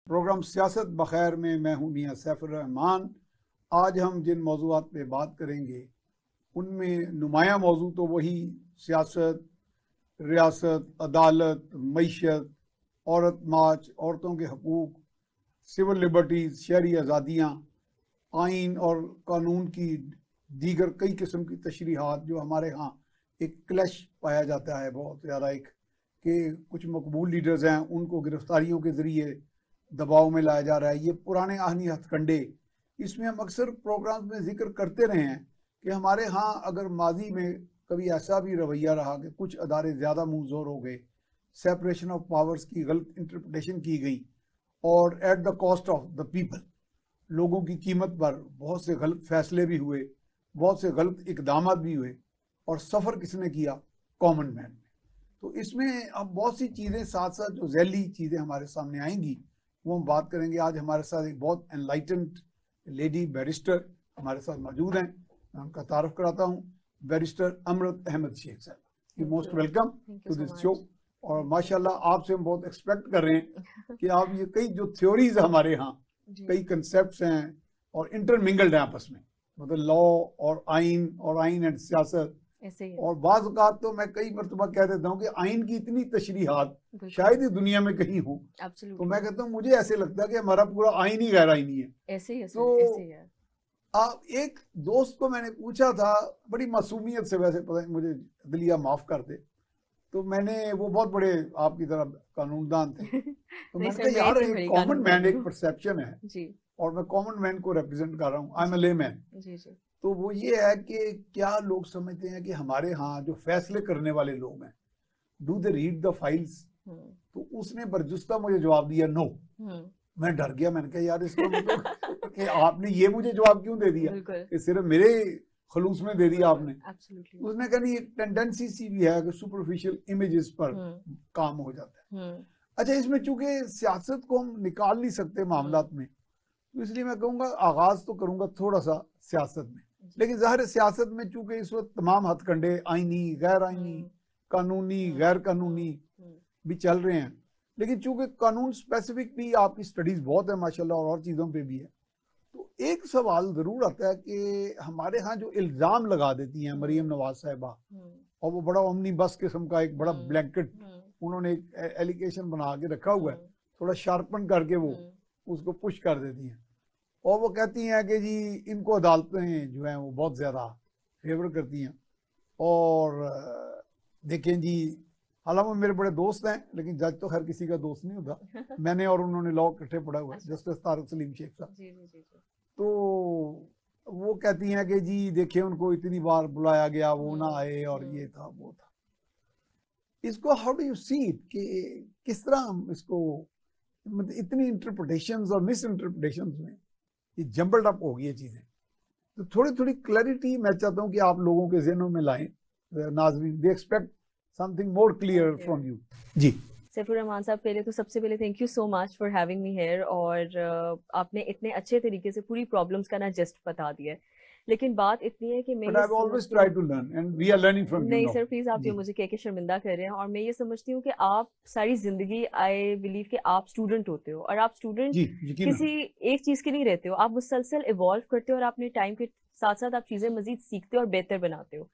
Programme सियासत बखैर में मैं हूं मियां सैफुर रहमान। आज हम जिन मौज़ूआत पे बात करेंगे उनमें नुमायां मौजू तो वही सियासत, रियासत, अदालत, मईशत, औरत मार्च, औरतों के हकूक़, सिविल लिबर्टीज़, शहरी आज़ादियाँ, आइन और कानून की दीगर कई किस्म की तशरीहात जो हमारे यहाँ एक क्लैश पाया जाता है बहुत ज़्यादा, एक कि कुछ मकबूल लीडर्स हैं उनको गिरफ्तारियों के ज़रिए दबाव में लाया जा रहा है। ये पुराने आहनी हथकंडे, इसमें हम अक्सर प्रोग्राम्स में जिक्र करते रहे हैं कि हमारे यहाँ अगर माजी में कभी ऐसा भी रवैया रहा कि कुछ अदारे ज़्यादा मुंहजोर हो गए, सेपरेशन ऑफ पावर्स की गलत इंटरप्रिटेशन की गई और at the cost of the people, लोगों की कीमत पर बहुत से गलत फैसले भी हुए, बहुत से गलत इकदाम भी हुए और सफ़र किसने किया? कॉमन मैन ने। तो इसमें अब बहुत सी चीज़ें साथ साथ जो जैली चीज़ें हमारे सामने आएंगी वो हम बात करेंगे। आज हमारे साथ एक बहुत एनलाइटेंड लेडी बैरिस्टर हमारे साथ मौजूद हैं, मैं उनका तारुफ कराता हूँ। बैरिस्टर अमृत अहमद शेख साहब, you most welcome to this show. और माशाल्लाह आपसे हम बहुत एक्सपेक्ट कर रहे हैं कि आप ये कई जो थ्योरीज हमारे यहाँ, कई कंसेप्ट हैं और इंटरमिंगल्ड हैं आपस में, मतलब लॉ और आइन एंड सियासत। और बाज़ औक़ात तो मैं कई मरतबा कह देता हूँ कि आइन की इतनी तशरीहात शायद ही दुनिया में कहीं हो, तो मैं कहता हूँ मुझे ऐसे लगता है कि हमारा पूरा आइन ही गैर आइनी है। ऐसे ही है, तो ऐसे ही है। एक दोस्त को मैंने पूछा था, बड़ी मासूमियत से, वैसे पता नहीं मुझे दिलिया माफ कर दे, तो मैंने, वो बहुत बड़े आपकी तरह कानूनदान थे, तो मैंने कहा यार एक कॉमन मैन, एक परसेप्शन है जी, और मैं कॉमन मैन को रिप्रेजेंट कर रहा हूँ, आई एम अ लेमैन जी जी। तो वो ये है कि क्या लोग समझते हैं कि हमारे यहाँ जो फैसले करने वाले लोग हैं, do they read the files? तो उसने बरजुस्ता मुझे जवाब दिया नो। मैं डर गया, मैंने कहा यार इसका मतलब कि आपने ये मुझे जवाब क्यों दे दिया कि सिर्फ मेरे खलूस में दे दिया आपने? उसने कहा नहीं, एक टेंडेंसी सी भी है कि सुपरफिशियल इमेजेस पर काम हो जाता है। अच्छा, इसमें चूंकि सियासत को हम निकाल नहीं सकते मामलात में, तो इसलिए मैं कहूँगा आगाज तो करूँगा थोड़ा सा सियासत में, लेकिन ज़ाहिर सियासत में चूंकि इस वक्त तमाम हथकंडे आईनी, गैर आईनी, कानूनी, गैर कानूनी भी चल रहे हैं, लेकिन चूंकि कानून स्पेसिफिक भी आपकी स्टडीज बहुत है माशाल्लाह और चीज़ों पे भी है, तो एक सवाल ज़रूर आता है कि हमारे यहाँ जो इल्ज़ाम लगा देती हैं मरीम नवाज साहिबा, और वो बड़ा ओमनी बस किस्म का एक बड़ा ब्लैंकेट उन्होंने एक एलिगेशन बना के रखा हुआ है, थोड़ा शार्पन करके वो उसको पुश कर देती हैं, और वो कहती हैं कि जी इनको अदालतें जो हैं वो बहुत ज़्यादा फेवर करती हैं। और देखें जी, हालांकि मेरे बड़े दोस्त हैं, लेकिन जज तो हर किसी का दोस्त नहीं होता। मैंने और उन्होंने लॉ इकट्ठे पढ़ा हुआ है, जस्टिस तारिक सलीम शेख साहब। तो वो कहती हैं कि जी देखिए उनको इतनी बार बुलाया गया, वो ना आए, और ये था वो था। इसको how do you see it, कि किस तरह हम इसको, मतलब इतनी इंटरप्रिटेशंस और मिस इंटरप्रिटेशंस में ये जम्बल्ड अप हो गई है चीजें, तो थोड़ी थोड़ी क्लैरिटी मैं चाहता हूँ कि आप लोगों के ज़हनों में लाएं। नाज़रीन they expect something more clear from you. जी सैफुर रहमान साहब, पहले तो सबसे पहले thank you so much for having me here, और आपने इतने अच्छे तरीके से पूरी प्रॉब्लम्स का ना जस्ट बता दिया है, लेकिन बात इतनी है कि मैं नहीं सर प्लीज आप ये मुझे कह के शर्मिंदा कर रहे हैं, और मैं ये समझती हूँ कि आप सारी जिंदगी, आई बिलीव कि आप स्टूडेंट होते हो, और आप स्टूडेंट किसी एक चीज के नहीं रहते हो, आप मुसलसल इवॉल्व करते हो और अपने टाइम के साथ साथ आप चीजें मजीद सीखते हो और बेहतर बनाते हो।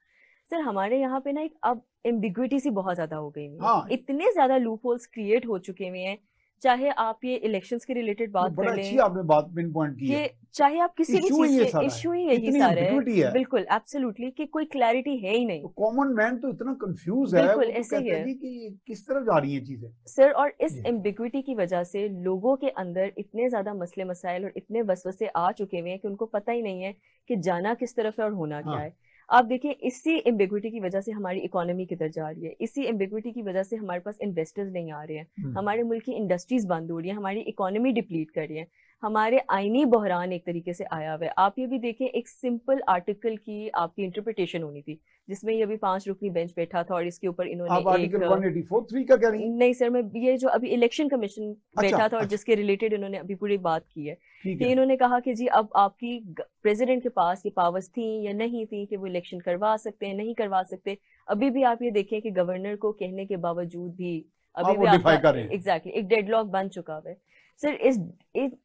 सर हमारे यहाँ पे ना एक अब एम्बिग्विटी सी बहुत ज्यादा हो गई है, इतने ज्यादा लूप होल्स क्रिएट हो चुके हुए हैं, चाहे आप ये इलेक्शंस के रिलेटेड बात कर लें, आपने बात पिन पॉइंट की है, चाहे आप किसी भी चीज के इशू ही यही सारा है, बिल्कुल एब्सोल्युटली, कि कोई क्लैरिटी है ही नहीं। तो कॉमन मैन तो इतना कंफ्यूज है, बिल्कुल ऐसे ही है कि किस तरफ जा रही है चीजें सर, और इस एम्बिग्विटी की वजह से लोगों के अंदर इतने ज्यादा मसले मसाइल और इतने वसवसे आ चुके हुए हैं कि उनको पता ही नहीं है कि जाना किस तरफ है और होना क्या है। आप देखिए, इसी एम्बिग्विटी की वजह से हमारी इकोनॉमी किधर जा रही है, इसी एम्बिग्विटी की वजह से हमारे पास इन्वेस्टर्स नहीं आ रहे हैं, हमारे मुल्क की इंडस्ट्रीज बंद हो रही है, हमारी इकोनॉमी डिप्लीट कर रही है, हमारे आईनी बहरान एक तरीके से आया हुआ है। आप ये भी देखें, एक सिंपल आर्टिकल की आपकी इंटरप्रिटेशन होनी थी, जिसमें ये अभी 5 रुकनी बेंच बैठा था और इसके ऊपर इन्होंने आप आर्टिकल 184(3) का कह रही हैं? नहीं सर, मैं ये जो अभी इलेक्शन कमीशन बैठा था और जिसके रिलेटेड इन्होंने अभी पूरी बात की है कि इन्होंने कहा कि जी अब आपकी प्रेसिडेंट के पास ये पावर्स थी या नहीं थी कि वो इलेक्शन करवा सकते हैं, नहीं करवा सकते। अभी भी आप ये देखें कि गवर्नर को कहने के बावजूद भी अभी भी आपका एग्जैक्टली एक डेडलॉक बन चुका है। सर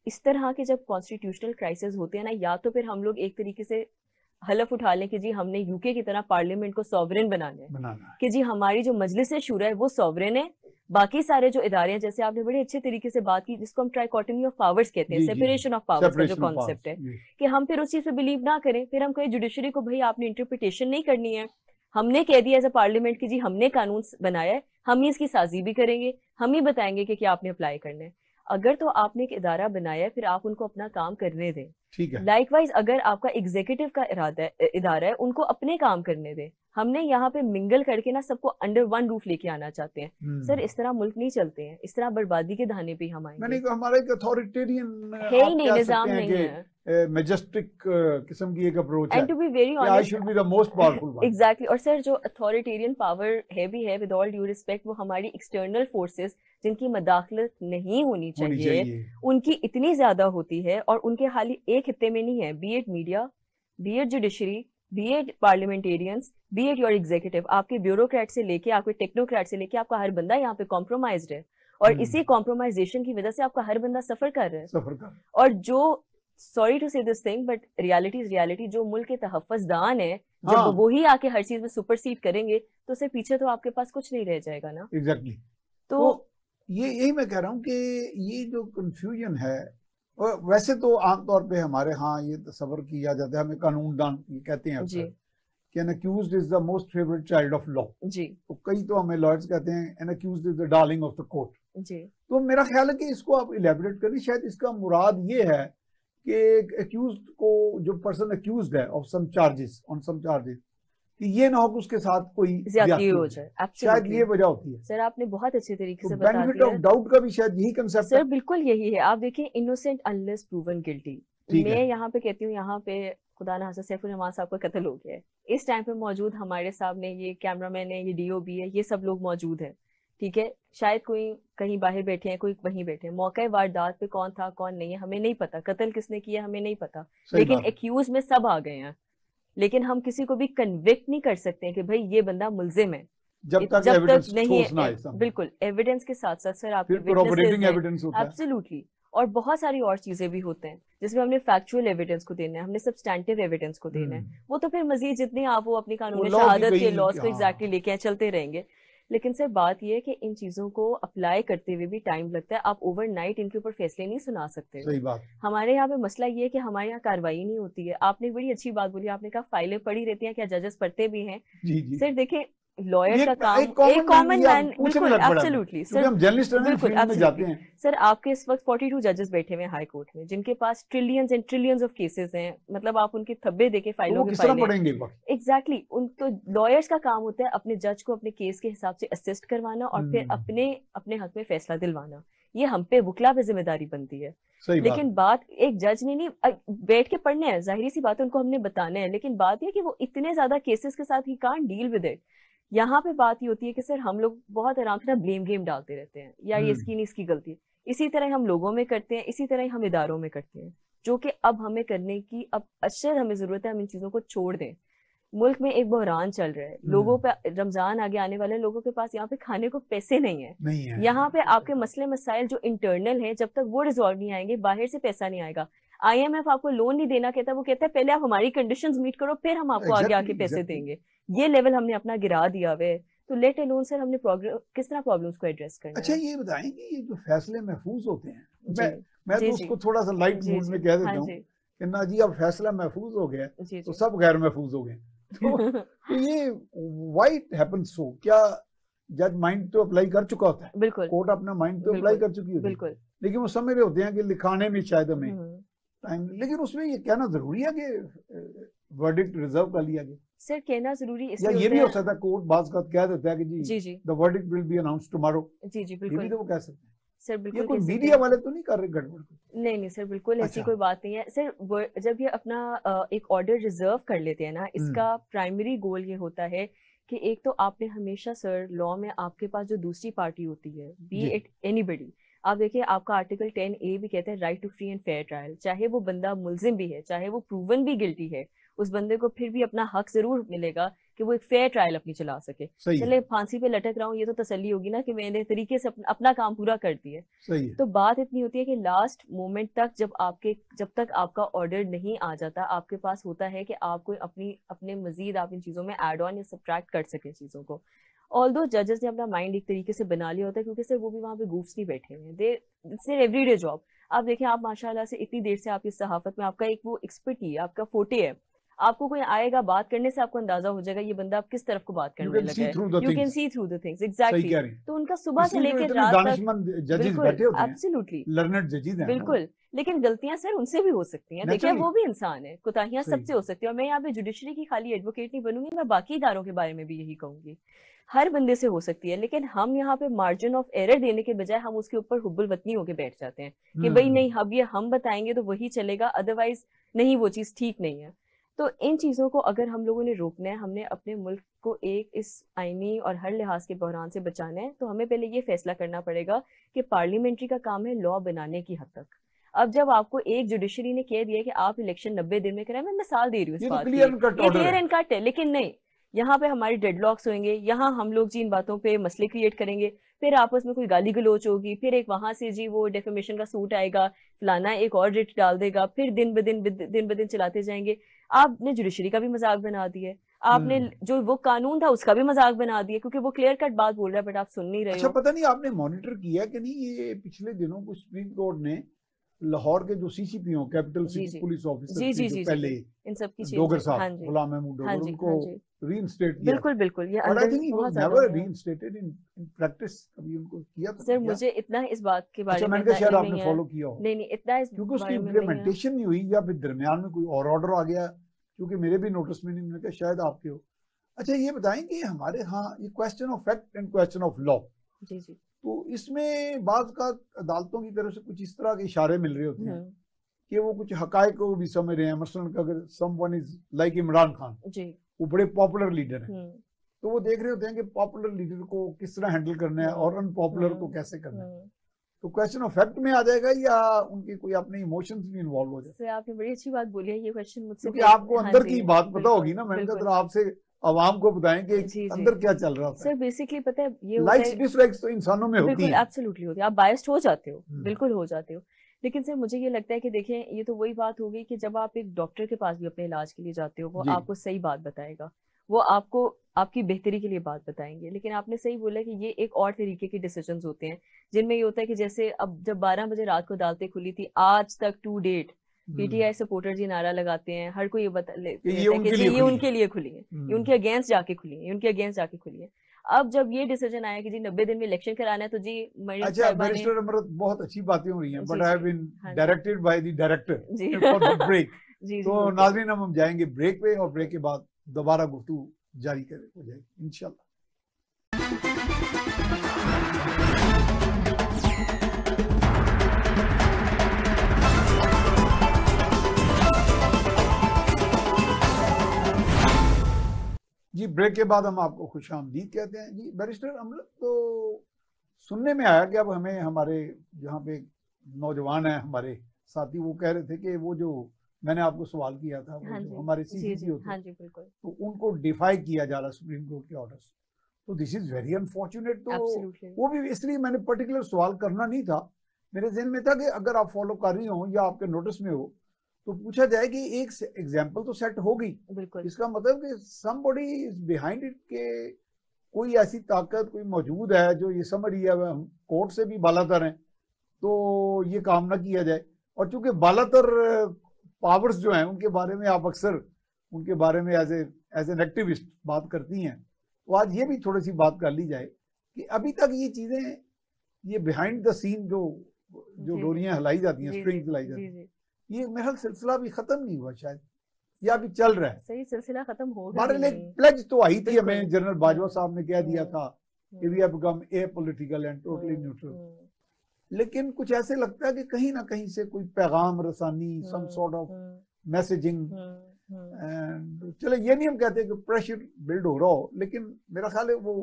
इस तरह के जब कॉन्स्टिट्यूशनल क्राइसिस होते हैं ना, या तो फिर हम लोग एक तरीके से हलफ उठा लें कि जी हमने यूके की तरह पार्लियामेंट को सॉवरेन बनाना है, कि जी हमारी जो मजलिस शूरा है वो सॉवरेन है, बाकी सारे जो इदारे हैं, जैसे आपने बड़े अच्छे तरीके से बात की, जिसको हम ट्राइकोटमी ऑफ पावर्स कहते हैं, सेपरेशन ऑफ पावर्स का जो कॉन्सेप्ट है, कि हम फिर उस चीज पे बिलीव ना करें, फिर हम कहें जुडिशरी को भाई आपने इंटरप्रिटेशन नहीं करनी है, हमने कह दिया एज अ पार्लियामेंट कि जी हमने कानून बनाया है, हम ही इसकी साजी भी करेंगे, हम ही बताएंगे कि क्या आपने अप्लाई करना है। अगर तो आपने एक इदारा बनाया है, फिर आप उनको अपना काम करने दें। ठीक है। लाइकवाइज अगर आपका एग्जीक्यूटिव का इदारा है, उनको अपने काम करने दें। हमने यहाँ पे मिंगल करके ना सबको अंडर वन रूफ लेके आना चाहते हैं। सर इस तरह मुल्क नहीं चलते हैं, इस तरह बर्बादी के धाने पे हम आएंगे। मैंने हमारा एक अथॉरिटेरियन है ही नहीं, निजाम नहीं है, मैजेस्टिक किस्म की एक अप्रोच है, and to be very honest I should be the most powerful one. Exactly. और सर जो अथॉरिटेरियन पावर है भी है, विद ऑल ड्यू रिस्पेक्ट, वो हमारी एक्सटर्नल फोर्सेस जिनकी मदाखलत नहीं होनी चाहिए उनकी इतनी ज्यादा होती है, और उनके हाल एक हिस्से में नहीं है, be it media, be it judiciary, be it parliamentarians, be it your executive, आपके ब्यूरोक्रेट से लेके आपके टेक्नोक्रेट से लेके आपका हर बंदा यहाँ पे कॉम्प्रोमाइज्ड है, और इसी कॉम्प्रोमाइजेशन की वजह से आपका हर बंदा सफर कर रहा है। और जो, सॉरी टू से this thing but reality is reality, जो मुल्क के तहफ्फुज़दान है, जब वो ही आके हर चीज में सुपरसीड करेंगे तो उससे पीछे तो आपके पास कुछ नहीं रह जाएगा ना। एग्जैक्टली। तो यही मैं कह रहा हूँ कि ये जो कंफ्यूजन है, वैसे तो आमतौर पे हमारे यहाँ ये तस्वर किया जाता है, हमें कानूनदान कहते हैं कि an accused is the most favourite child of law जी। तो कई तो हमें लॉयर्स कहते हैं an accused is the darling of the court जी। तो मेरा ख्याल है कि इसको आप इलेबोरेट करें, शायद इसका मुराद ये है कि अक्यूज्ड को, जो पर्सन अक्यूज्ड है of some charges, on some charges, कि ये ना हो कि उसके साथ कोई ज्यादती हो जाए, शायद ये वजह होती है। सर आपने बहुत अच्छे तरीके से बता दिया। बेनिफिट ऑफ डाउट का भी शायद यही कंसेप्ट है। सर बिल्कुल यही है। आप देखिए, इनोसेंट अनलेस प्रूवन गिल्टी, मैं यहाँ पे कहती हूँ, यहाँ पे खुदा ना खास्ता सैफुर रहमान साहब का कत्ल हो गया है, इस टाइम पे मौजूद हमारे सामने ये कैमरामैन है, ये डीओबी है, ये सब लोग मौजूद है, ठीक है, शायद कोई कहीं बाहर बैठे हैं, कोई वहीं बैठे हैं, मौके वारदात पे कौन था कौन नहीं है हमें नहीं पता, कत्ल किसने किया हमें नहीं पता, लेकिन एक्यूज में सब आ गए हैं, लेकिन हम किसी को भी कन्विक्ट नहीं कर सकते हैं कि भाई ये बंदा मुल्जिम है जब तक नहीं है। बिल्कुल, एविडेंस के साथ साथ सर आपके एब्सोल्युटली, और बहुत सारी और चीजें भी होते हैं जिसमें हमने फैक्चुअल एविडेंस को देना है, हमने सब्सटैंटिव एविडेंस को देना है, वो तो फिर मजीद जितनी आप वो अपनी कानूनी शहादत के लॉस को एग्जैक्टली लेके चलते रहेंगे। लेकिन सर बात यह है कि इन चीजों को अप्लाई करते हुए भी टाइम लगता है, आप ओवरनाइट इनके ऊपर फैसले नहीं सुना सकते। सही बात। हमारे यहाँ पे मसला ये है कि हमारे यहाँ कार्रवाई नहीं होती है। आपने बड़ी अच्छी बात बोली, आपने कहा फाइलें पड़ी रहती हैं, क्या जजेस पढ़ते भी हैं? जी। सर देखें, लॉयर का काम एक कॉमन मैन, बिल्कुल एब्सोल्युटली सर, हम जर्नलिस्ट में जाते हैं। सर आपके इस वक्त 42 जजेस बैठे हुए हैं हाई कोर्ट में, जिनके पास trillions and trillions of cases हैं, मतलब आप उनके थब्बे देके फाइलों के फाइलें एग्जैक्टली। उन तो लॉयर्स का काम होता है अपने जज को अपने केस के हिसाब से असिस्ट करवाना और फिर अपने हक में फैसला दिलवाना, ये हम पे वकला पे जिम्मेदारी बनती है। लेकिन बात एक जज ने नहीं बैठ के पढ़ने हैं, जाहिर सी बात है उनको हमने बताना है, लेकिन बात यह कि वो इतने ज्यादा केसेस के साथ he can't deal with it. यहाँ पे बात ये होती है कि सर हम लोग बहुत आराम से ना ब्लेम गेम डालते रहते हैं, या ये इसकी नहीं इसकी गलती है, इसी तरह हम लोगों में करते हैं, इसी तरह हम इदारों में करते हैं, जो कि अब हमें करने की अब अशद हमें जरूरत है, हम इन चीजों को छोड़ दें। मुल्क में एक बहरान चल रहा है, लोगों पे रमजान आगे आने वाले लोगों के पास यहाँ पे खाने को पैसे नहीं है, यहाँ पे आपके मसले मसाइल जो इंटरनल है जब तक वो रिजॉल्व नहीं आएंगे, बाहर से पैसा नहीं आएगा। IMF आपको लोन नहीं देना कहता, वो कहता है पहले आप हमारी कंडीशंस मीट करो फिर हम आपको आगे आके पैसे देंगे। ये लेवल हमने अपना गिरा दिया हुआ है, तो लेट अलोन सर हमने किस तरह प्रॉब्लम्स को एड्रेस करना है। अच्छा ये बताएं कि ये जो फैसले महफूज होते हैं, मैं तो उसको थोड़ा सा लाइट मूड में कह देता हूँ कि ना जी अब फैसला महफूज हो गया तो सब गैर महफूज हो गए। तो ये व्हाई हैपेंस सो, क्या जज माइंड तो अप्लाई कर चुका होता है, बिल्कुल कोर्ट अपना माइंड तो अप्लाई कर चुकी होती है, बिल्कुल, लेकिन वो समझ रहे होते हैं कि लिखाने में शायद हमें टाइम, लेकिन उसमें ये कहना जरूरी है कि वर्डिक्ट रिजर्व कर लिया गया। सर कहना जरूरी इसलिए, या ये भी हो सकता है कोर्ट बात कह देता है कि जी the verdict will be announced tomorrow. जी बिल्कुल, ये भी तो वो कह सकते हैं सर, बिल्कुल। ये कोई मीडिया वाले तो नहीं कर रहे गड़बड़? नहीं सर, बिल्कुल ऐसी कोई बात नहीं है सर। जब ये अपना एक ऑर्डर रिजर्व कर लेते हैं ना, इसका प्राइमरी गोल ये होता है कि एक तो आपने हमेशा सर लॉ में आपके पास जो दूसरी पार्टी होती है, बी इट एनीबडी, आप देखिए आपका आर्टिकल 10A भी कहता है right to free and fair trial, चाहे वो बंदा मुल्जिम भी है, चाहे वो प्रूवन भी गिल्टी है, उस बंदे को फिर भी अपना हक जरूर मिलेगा कि वो एक फेयर ट्रायल अपनी चला सके। सही चले है, फांसी पे लटक रहा हूँ, ये तो तसल्ली होगी ना कि मैंने तरीके से अपना काम पूरा कर दिया। सही है। तो बात इतनी होती है कि लास्ट मोमेंट तक जब तक आपका ऑर्डर नहीं आ जाता, आपके पास होता है कि आप कोई अपने मजीद आप इन चीजों में ऐड ऑन या सब्ट्रैक्ट कर सके चीजों को। ऑल्दो जजेस ने अपना माइंड एक तरीके से बना लिया होता है, क्योंकि सर वो भी वहां पे गूफ्स नहीं बैठे हुए हैं, दे इट्स देयर एवरीडे जॉब। आप देखें, आप माशाल्लाह से इतनी देर से आप इस सहाफत में, आपका एक वो एक्सपर्टी है, आपका फोटे है, आपको कोई आएगा बात करने से आपको अंदाजा हो जाएगा ये बंदा आप किस तरफ को बात यू करने कैन लगा सी है। Through the you can things. See through the things, सही एग्जैक्टली। कह रही हैं। तो उनका सुबह से इसलिए जो लेकर इतने रात तक, दानिशमंद जजेस बिल्कुल बैठे होते हैं, एब्सोल्युटली, लर्नड जजेस हैं ना, बिल्कुल। लेकिन गलतियां सर उनसे भी हो सकती हैं, देखिए नेचुरली। वो भी इंसान है, कोताहियां सही, सबसे हो सकती है। और मैं यहाँ पे जुडिशरी की खाली एडवोकेट नहीं बनूंगी, मैं बाकी इदारों के बारे में भी यही कहूंगी, हर बंदे से हो सकती है। लेकिन हम यहाँ पे मार्जिन ऑफ एरर देने के बजाय हम उसके ऊपर हुब्बुल वतनी होके बैठ जाते हैं कि भाई नहीं, अब ये हम बताएंगे तो वही चलेगा, अदरवाइज नहीं, वो चीज ठीक नहीं है। तो इन चीजों को अगर हम लोगों ने रोकना है, हमने अपने मुल्क को एक इस आईनी और हर लिहाज के बहरान से बचाना है, तो हमें पहले ये फैसला करना पड़ेगा कि पार्लियामेंट्री का काम है लॉ बनाने की हद तक। अब जब आपको एक जुडिशरी ने कह दिया कि आप इलेक्शन 90 दिन में कराएं, मैं मिसाल दे रही हूँ इस ये तो बात की, क्लियर एंड कट ये ऑर्डर क्लियर है। एंड कट है, लेकिन नहीं, यहाँ पे हमारे डेडलॉक्स होंगे, यहाँ हम लोग जी इन बातों पे मसले क्रिएट करेंगे, फिर आपस में कोई गाली गलोच होगी, फिर एक वहां से जी वो डेफेमेशन का सूट आएगा, फलाना एक और रेट डाल देगा, फिर दिन ब दिन चलाते जाएंगे। आपने जुडिशरी का भी मजाक बना दिया, आपने जो वो कानून था उसका भी मजाक बना दिया, क्योंकि वो क्लियर कट बात बोल रहा है बट आप सुन नहीं रहे अच्छा, हो। पता नहीं आपने मॉनिटर किया कि नहीं, ये पिछले दिनों को सुप्रीम कोर्ट ने लाहौर के जो सीसीपी हो, कैपिटल जी सिटी जी पुलिस ऑफिसर जी थे जी जो जी जी पहले जी, इन सब की डोगर चीजें, हाँ साहब, जी, गुलाम महमूद हाँ डोगर, जी, उनको हाँ जी, रीइंस्टेट किया, बिल्कुल बिल्कुल, ये बट आई अंदर थिंक ही वाज बहुत ज्यादा नेवर हुआ है। Reinstated in practice. कभी उनको किया था सर क्या? मुझे इतना इस बात के अच्छा, बारे में मैंने इतना कहा शायद इल्म आपने नहीं है, फॉलो किया हो, नहीं नहीं, इतना इस क्योंकि उसकी बारे में नहीं है। इम्प्लीमेंटेशन नहीं हुई, या फिर दरमियान में कोई और ऑर्डर आ गया, क्योंकि मेरे भी नोटिस में नहीं, मैंने कहा शायद आपके हो। अच्छा, ये बताएं कि हमारे यहाँ ये question of fact and question of law, जी जी, तो इसमें बात का अदालतों की तरफ से कुछ इस तरह के इशारे मिल रहे होते हैं कि वो कुछ हकायक को भी समझ रहे हैं। मसलन अगर someone is like Imran Khan, जी, वो बड़े पॉपुलर लीडर हैं, तो वो देख रहे होते हैं कि पॉपुलर लीडर को किस तरह हैंडल करना है और अनपॉपुलर को कैसे करना है। तो क्वेश्चन ऑफ फैक्ट में आ जाएगा या उनके कोई अपने इमोशंस भी इन्वॉल्व हो जाए? सर आपने बड़ी अच्छी बात बोली है, ये क्वेश्चन मुझसे क्योंकि आपको हाँ अंदर जी, की बात पता बिल्कुल होगी ना, मैंने कहा बिल्कुल। जरा आपसे आवाम को बताएं कि जी जी, अंदर क्या चल रहा था। सर बेसिकली पता है ये होता लाइक्स है, डिसलाइक्स तो इंसानों में होती बिल्कुल है, एब्सोल्युटली होती है, आप बायस्ड हो जाते हो, बिल्कुल हो जाते हो। लेकिन सर मुझे ये लगता है कि देखें, ये तो वही बात होगी कि जब आप एक डॉक्टर के पास भी अपने इलाज के लिए जाते हो, वो जी। आपको सही बात बताएगा, वो आपको आपकी बेहतरी के लिए बात बताएंगे। लेकिन आपने सही बोला कि ये एक और तरीके के डिसीजंस होते हैं, जिनमें ये होता है कि जैसे अब जब 12 बजे रात को अदालतें खुली थी, आज तक टू डेट पीटीआई सपोर्टर जी नारा लगाते हैं, हर कोई ये लेता है कि जी ये उनके लिए खुली है, ये उनके अगेंस्ट जाके खुली है, ये उनके अगेंस्ट जाके खुली है। अब जब ये डिसीजन आया कि जी 90 दिन में इलेक्शन कराना है, तो जी मरियम अच्छा, साहिबा ने, बैरिस्टर अमृत, बहुत अच्छी बातें हो रही हैं, जी बट आई हैव जी, बीन हाँ जी, डायरेक्टेड बाय द डायरेक्टर जी फॉर द ब्रेक। जी जी, तो बिल्कुल। नाज़रीन, हम जाएंगे ब्रेक पे, और ब्रेक के बाद दोबारा गुफ्तगू जारी हो जाएगी इंशाल्लाह। जी, ब्रेक के बाद हम आपको खुशामदीद कहते हैं। जी बैरिस्टर अमृत, तो सुनने में आया कि अब हमें हमारे यहाँ पे नौजवान हैं हमारे साथी, वो कह रहे थे कि वो जो मैंने आपको सवाल किया था, वो हाँ जो जी, हमारे जी सीसीपी जी, होते हाँ हैं, जी, बिल्कुल तो उनको डिफाई किया जा रहा है सुप्रीम कोर्ट के ऑर्डर्स, तो दिस इज वेरी अनफॉर्चुनेट। तो एब्सोल्युटली, वो भी इसलिए मैंने पर्टिकुलर सवाल करना नहीं था, मेरे जहन में था कि अगर आप फॉलो कर रही हो या आपके नोटिस में हो, तो पूछा जाए कि एक एग्जाम्पल तो सेट होगी, बिल्कुल इसका मतलब कि somebody is behind it, के कोई ऐसी ताकत कोई मौजूद है जो ये समझ रही है हम कोर्ट से भी बालातर हैं, तो ये काम ना किया जाए। और चूंकि बालातर पावर्स जो हैं उनके बारे में आप अक्सर उनके बारे में एज एन एक्टिविस्ट बात करती हैं, तो आज ये भी थोड़ी सी बात कर ली जाए कि अभी तक ये चीजें, ये बिहाइंड द सीन जो डोरियां हिलाई जाती हैं, स्ट्रिंग्स हिलाई जाती हैं, ये मेरा सिलसिला भी खत्म नहीं हुआ शायद, या अभी चल रहा है। सही सिलसिला खत्म हो हमारे गया लिए प्लेज तो आई थी, हमें बिल्कुल। जनरल बाजवा साहब ने कह दिया था कि we have become apolitical and totally neutral, लेकिन कुछ ऐसे लगता है कि कहीं ना कहीं से कोई पैगाम रसानी, some sort of messaging, and चलो ये नहीं हम कहते कि प्रेशर बिल्ड हो रहा हो, लेकिन मेरा ख्याल है वो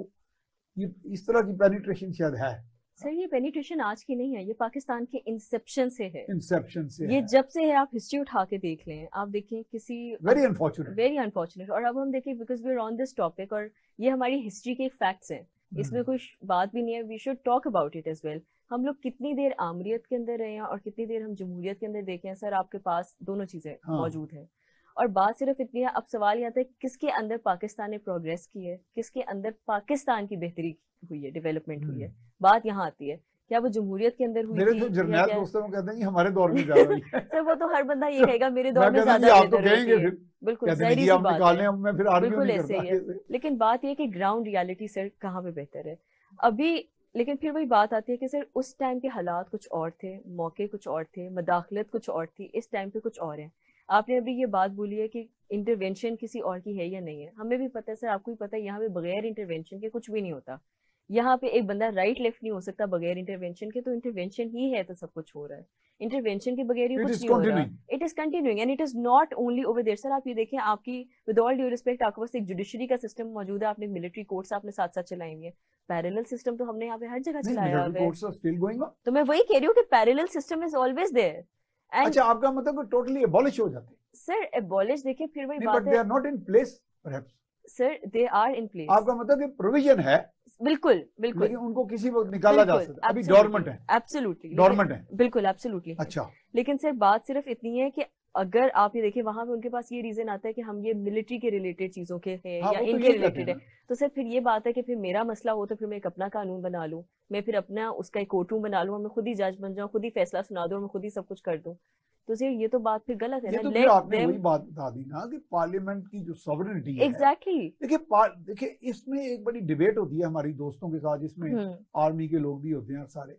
इस तरह की पेनिट्रेशन शायद है। सर ये पेनिट्रेशन आज की नहीं है, ये पाकिस्तान के इंसेप्शन से है। इंसेप्शन से ये है। जब से है, आप हिस्ट्री उठा के देख लें, आप देखें किसी वेरी अनफॉर्चुनेट। और अब हम देखें, because we are on this topic, और ये हमारी हिस्ट्री के फैक्ट्स हैं, इसमें कोई बात भी नहीं है, we should talk about it as well. हम लोग कितनी देर आमरीत के अंदर रहे हैं और कितनी देर हम जमहूरियत के अंदर देखे हैं सर, आपके पास दोनों चीजें मौजूद हैं। और बात सिर्फ इतनी है, अब सवाल ये आता है किसके अंदर पाकिस्तान ने प्रोग्रेस की है, किसके अंदर पाकिस्तान की बेहतरी हुई है, डेवलपमेंट हुई है। बात यहाँ आती है, क्या वो जमहूरियत के अंदर हुई मेरे थी? तो जर्नैल दोस्तों को कहते हैं कि हमारे दौर में ज्यादा हुई है। सर वो तो हर बंदा ये कहेगा मेरे दौर में ज्यादा आप तो बेहतर कहेंगे होती है। फिर बिल्कुल कहते जाहिर हैं सी हम बात निकालें, है, मैं फिर आर्ग्यू बिल्कुल नहीं ऐसे ही करता। है। लेकिन बात ये है कि ग्राउंड रियलिटी सर कहाँ पे बेहतर है अभी। लेकिन फिर वही बात आती है कि सर उस टाइम के हालात कुछ और थे, मौके कुछ और थे, मदाखलत कुछ और थी, इस टाइम पे कुछ और है। आपने अभी ये बात बोली है कि इंटरवेंशन किसी और की है या नहीं है, हमें भी पता है सर, आपको भी पता है, यहाँ पे बगैर इंटरवेंशन के कुछ भी नहीं होता। यहाँ पे एक बंदा राइट लेफ्ट नहीं हो सकता बगैर इंटरवेंशन के, तो इंटरवेंशन ही है तो सब कुछ हो रहा है। इंटरवेंशन के बगैर ही कुछ नहीं हो रहा। It is continuing and it is not only over there sir. आप ये देखें, आपकी विद ऑल ड्यू रिस्पेक्ट, आपके पास एक जुडिशरी का सिस्टम मौजूद है, आपने मिलिट्री कोर्ट्स आपने साथ साथ चलाई हुई है, पैरेलल सिस्टम तो हमने यहाँ पे हर जगह चलाया है। तो मैं वही कह रही हूँ कि parallel system is always there. अच्छा, आपका मतलब टोटली एबॉलिश हो जाते हैं सर? एबॉलिश देखिए फिर वही बात है, but they are not in place perhaps. Sir they are in place. आपका मतलब कि प्रोविजन है, बिल्कुल बिल्कुल, लेकिन उनको किसी वक्त निकाला जा सकता है, अभी डोरमेंट है। एब्सोल्युटली डोरमेंट है, बिल्कुल एब्सोल्युटली। अच्छा, लेकिन सर बात सिर्फ इतनी है कि अगर आप ये देखिए, वहां पे उनके पास ये रीजन आता है कि हम ये मिलिट्री के रिलेटेड चीजों के हैं या इनके रिलेटेड है, तो सर फिर ये बात है कि फिर मेरा मसला हो तो फिर मैं एक अपना कानून बना लूं, मैं फिर अपना उसका एक कोर्ट रूम बना लूं, मैं खुद ही जज बन जाऊं, खुद ही फैसला सुना दूं, मैं खुद ही सब कुछ कर दूं। तो सर ये तो बात फिर गलत है ये ना। तो फिर आपने वही बात बता दी ना कि पार्लियामेंट की जो सॉवरेनिटी है। एग्जैक्टली। देखिए इसमें एक बड़ी डिबेट होती है हमारी दोस्तों के साथ, जिसमें आर्मी के लोग भी होते हैं सारे।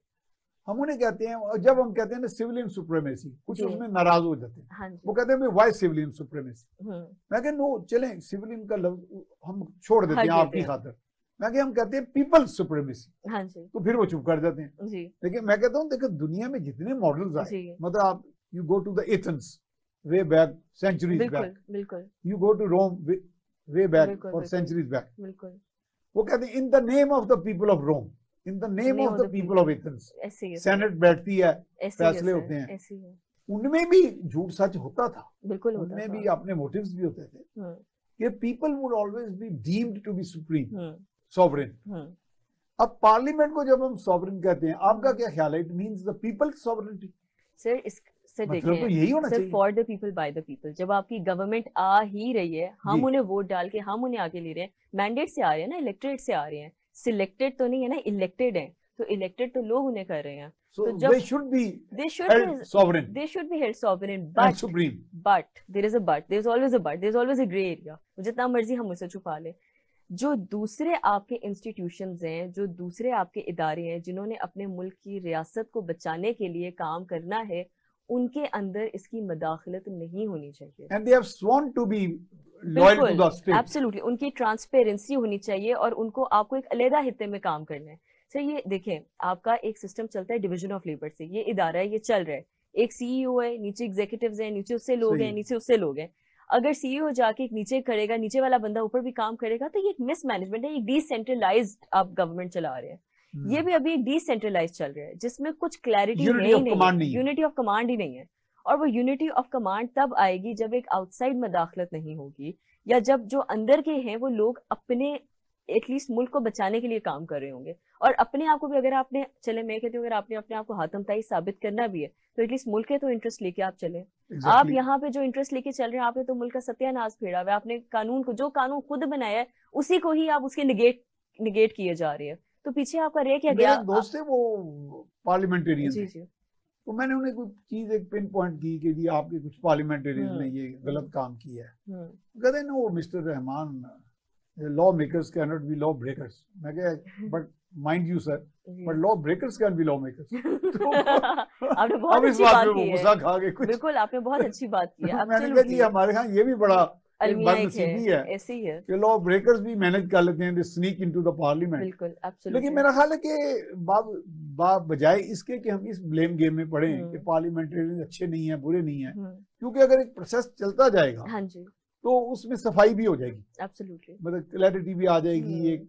हम उन्हें कहते हैं, जब हम कहते हैं ना सिविलियन सुप्रीमेसी, कुछ उसमें नाराज हो जाते हैं। हाँ, वो कहते हैं व्हाई सिविलियन सुप्रीमेसी। मैं कहता नो, चलें सिविलियन का लफ्ज हम छोड़ देते हैं आपकी खातिर। मैं हम कहते हैं पीपल सुप्रीमेसी। हाँ जी। तो फिर वो चुप कर जाते हैं जी। लेकिन मैं कहता हूँ देखो, दुनिया में जितने मॉडल्स आए, मतलब आप you go to the Athens way back centuries back, बिल्कुल। you go to Rome way back for centuries back, बिल्कुल। वो कहते हैं in the name of the people of Rome, in the name of the people of Athens, senate बैठती है, फैसले होते हैं। उनमें भी झूठ सच होता था, बिल्कुल, उनमें भी अपने मोटिव्स भी होते थे कि people would always be deemed to be supreme, sovereign। अब पार्लियामेंट को जब हम सॉवरेन कहते हैं, आपका क्या ख्याल है? It means the people sovereignty. Sir देखिए, तो यही होना चाहिए, for the people by the people. जब आपकी गवर्नमेंट आ ही रही है, हम उन्हें वोट डाल के हम उन्हें आगे ले रहे हैं, मैंडेट से आ रहे हैं ना, इलेक्टेड से आ रहे हैं, सिलेक्टेड तो नहीं है ना, इलेक्टेड है, तो इलेक्टेड तो लोग उन्हें कर रहे हैं। तो जब they should be held sovereign but supreme, but there is a but, there is always a gray area। जितना मर्जी हम उसे छुपा ले, जो दूसरे आपके इंस्टीट्यूशंस हैं, जो दूसरे आपके इदारे हैं, जिन्होंने अपने मुल्क की रियासत को बचाने के लिए काम करना है, उनके अंदर इसकी मदाखलत नहीं होनी चाहिए। And they have sworn to be loyal to the state। Absolutely, उनकी ट्रांसपेरेंसी होनी चाहिए और उनको आपको एक अलग हिस्से में काम करना है। सर ये देखें, आपका एक सिस्टम चलता है डिवीजन ऑफ लेबर से, ये इदारा है, ये चल रहा है, एक सीईओ है, नीचे एग्जीक्यूटिव्स हैं, नीचे उससे लोग हैं, नीचे उससे लोग हैं। अगर सीईओ जाके एक नीचे करेगा, नीचे वाला बंदा ऊपर भी काम करेगा, तो ये एक मिसमैनेजमेंट है, ये डिसेंट्रलाइज्ड आप गवर्नमेंट चला रहे हैं। ये भी अभी डिसेंट्रलाइज चल रहा है, जिसमें कुछ क्लैरिटी नहीं है, यूनिटी ऑफ कमांड ही नहीं है। और वो यूनिटी ऑफ कमांड तब आएगी जब एक आउटसाइड मदाखलत नहीं होगी, या जब जो अंदर के हैं वो लोग अपने एटलीस्ट मुल्क को बचाने के लिए काम कर रहे होंगे। और अपने आप को भी, अगर आपने, चले मैं कहती हूँ, अगर आपने अपने आप को हाथमताई साबित करना भी है, तो एटलीस्ट मुल्क के तो इंटरेस्ट लेके आप चले। आप यहाँ पे जो इंटरेस्ट लेके चल रहे हैं, आपने तो मुल्क का सत्यानाश फेरा हुआ है, आपने कानून को, जो कानून खुद बनाया है, उसी को ही आप उसके निगेट किए जा रहे हैं। तो पीछे आपका रह क्या गया? दोस्त है वो पार्लियामेंटेरियन, जी जी, तो मैंने उन्हें कुछ चीज एक पिन पॉइंट की कि जी आपके कुछ पार्लियामेंटेरियन ने ये गलत काम किया है। कहते no mister Rahman, law makers can not be law breakers. मैं कहा but mind you sir, but law breakers can be law makers. आपने बहुत अच्छी बात की है, गुस्सा खा के कुछ, बिल्कुल आपने बहुत अच्छी बात की है। मैंने कहा जी हमारे यहाँ ये भी बड़ा बदनसीबी है, ऐसी है कि लॉ ब्रेकर्स भी मैनेज कर लेते हैं, दे स्नीक इनटू द पार्लियामेंट। बिल्कुल, लेकिन मेरा ख्याल है कि बजाय इसके कि हम इस ब्लेम गेम में पड़ें कि पार्लियामेंटेरियन अच्छे नहीं है, बुरे नहीं है, क्योंकि अगर एक प्रोसेस चलता जाएगा, हाँ जी, तो उसमें सफाई भी हो जाएगी, एब्सोल्युटली, मतलब क्लैरिटी भी आ जाएगी, एक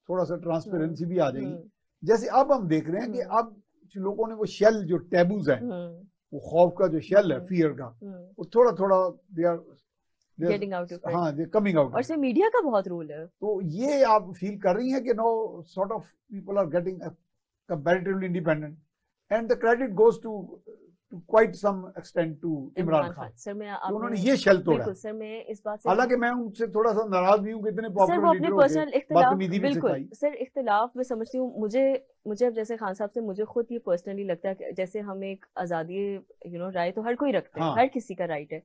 थोड़ा सा ट्रांसपेरेंसी भी आ जाएगी। जैसे अब हम देख रहे हैं कि अब लोगों ने वो शेल जो टैबूज हैं, वो खौफ का जो शेल है, फियर का, वो थोड़ा थोड़ा they are getting out of it. हाँ, दे कमिंग आउट। और इसमें मीडिया का बहुत रोल है। तो ये आप फील कर रही हैं कि no sort of people are getting comparatively independent and the credit goes to quite some extent to Imran Khan. Sir मैं तो उन्होंने ये शेल तोड़ा। बिल्कुल सर, मैं इस बात से, हालांकि मैं उनसे थोड़ा सा नाराज भी हूँ कि इतने पॉपुलर सर वो अपने पर्सनल इख्तिलाफ, बिल्कुल सर इख्तिलाफ मैं समझती हूँ। मुझे अब जैसे खान साहब से मुझे खुद ये पर्सनली लगता है कि जैसे हम एक आज़ादी राय तो हर कोई रखते हैं, हर किसी का राइट है,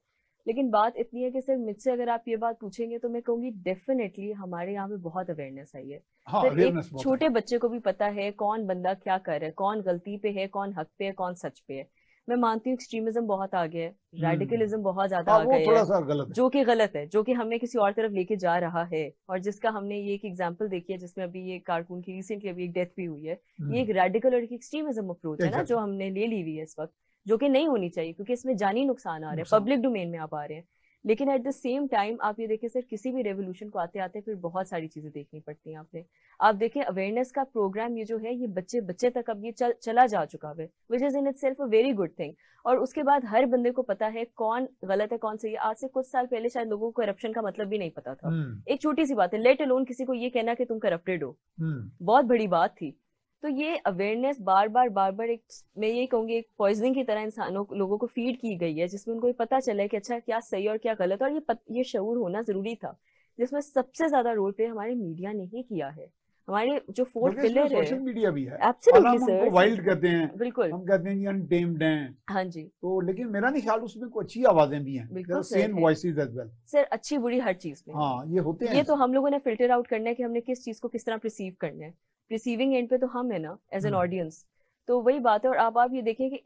लेकिन बात इतनी है कि सर मुझसे अगर आप ये बात पूछेंगे तो मैं कहूँगी डेफिनेटली हमारे यहाँ पे बहुत अवेयरनेस आई है। सर एक छोटे बच्चे को भी पता है कौन बंदा क्या कर रहा है, कौन गलती पे है, कौन हक पे है, कौन सच पे है। मैं मानती हूँ एक्सट्रीमिज्म बहुत आ गया है, रेडिकलिज्म बहुत ज्यादा आ गया है, जो कि गलत है, जो कि हमें किसी और तरफ लेके जा रहा है, और जिसका हमने ये एक एग्जांपल देखी है जिसमें अभी ये कारकुन की रिसेंटली अभी एक डेथ भी हुई है। ये एक रेडिकल और एक एक्सट्रीमिज्म अप्रोच है ना जो हमने ले ली हुई है इस वक्त, जो कि नहीं होनी चाहिए क्योंकि इसमें जानी नुकसान आ रहे हैं, पब्लिक डोमेन में आप आ रहे हैं। लेकिन एट द सेम टाइम आप ये देखिए सर, किसी भी रेवोल्यूशन को आते आते फिर बहुत सारी चीजें देखनी पड़ती हैं आपने। आप देखिए अवेयरनेस का प्रोग्राम ये जो है ये बच्चे बच्चे तक अब ये चला जा चुका है, which is in itself a very good thing. और उसके बाद हर बंदे को पता है कौन गलत है कौन सही है। आज से कुछ साल पहले शायद लोगों को करप्शन का मतलब भी नहीं पता था। एक छोटी सी बात है, लेट अलोन किसी को ये कहना कि तुम करप्टेड हो, बहुत बड़ी बात थी। तो ये अवेयरनेस बार बार एक, मैं ये कहूंगी एक पॉइजनिंग की तरह लोगों को फीड की गई है, जिसमें उनको पता चला है कि अच्छा क्या सही और क्या गलत, और ये शऊर होना जरूरी था, जिसमें सबसे ज्यादा रोल पे हमारे मीडिया ने ही किया है। हमारे जो फोर्थ पिलर है, सोशल मीडिया भी है। एब्सोल्युटली सर, वाइल्ड कहते हैं, बिल्कुल हम कहते हैं अनटेम्ड हैं। हाँ जी। तो लेकिन मेरा नहीं ख्याल उसमें कोई अच्छी आवाजें भी हैं, बिल्कुल same voices as well. Sir अच्छी बुरी हर चीज में, हाँ ये होते हैं। ये तो हम लोगों ने फिल्टर आउट करना है कि हमने किस चीज को किस तरह रिसीव करना है। रिसीविंग एंड पे तो हम है ना एज एन ऑडियंस, तो वही बात है। और आप ये देखिए कि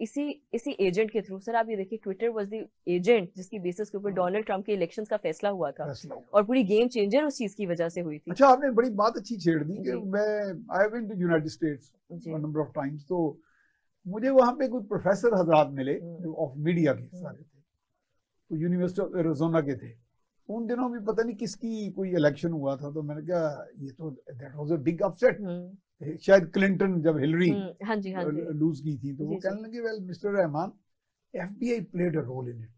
इसी एजेंट के थ्रू, सर आप ये देखिए ट्विटर वाज द एजेंट जिसकी बेसिस के ऊपर डोनाल्ड ट्रंप के इलेक्शंस का फैसला हुआ था, और पूरी गेम चेंजर उस चीज की वजह से हुई थी। अच्छा आपने बड़ी बात अच्छी छेड़ दी कि मैं I have been to United States number of times, तो मुझे वहां पे कोई प्रोफेसर हजरात मिले जो ऑफ मीडिया के सारे थे, तो यूनिवर्सिटी ऑफ एरिज़ोना के थे। उन दिनों भी पता नहीं किसकी कोई इलेक्शन हुआ था, तो मैंने कहा ये तो that was a big upset. शायद क्लिंटन जब हिलरी लूज की थी, तो वो कहने लगे well mister Rahman, FBI played a role in it.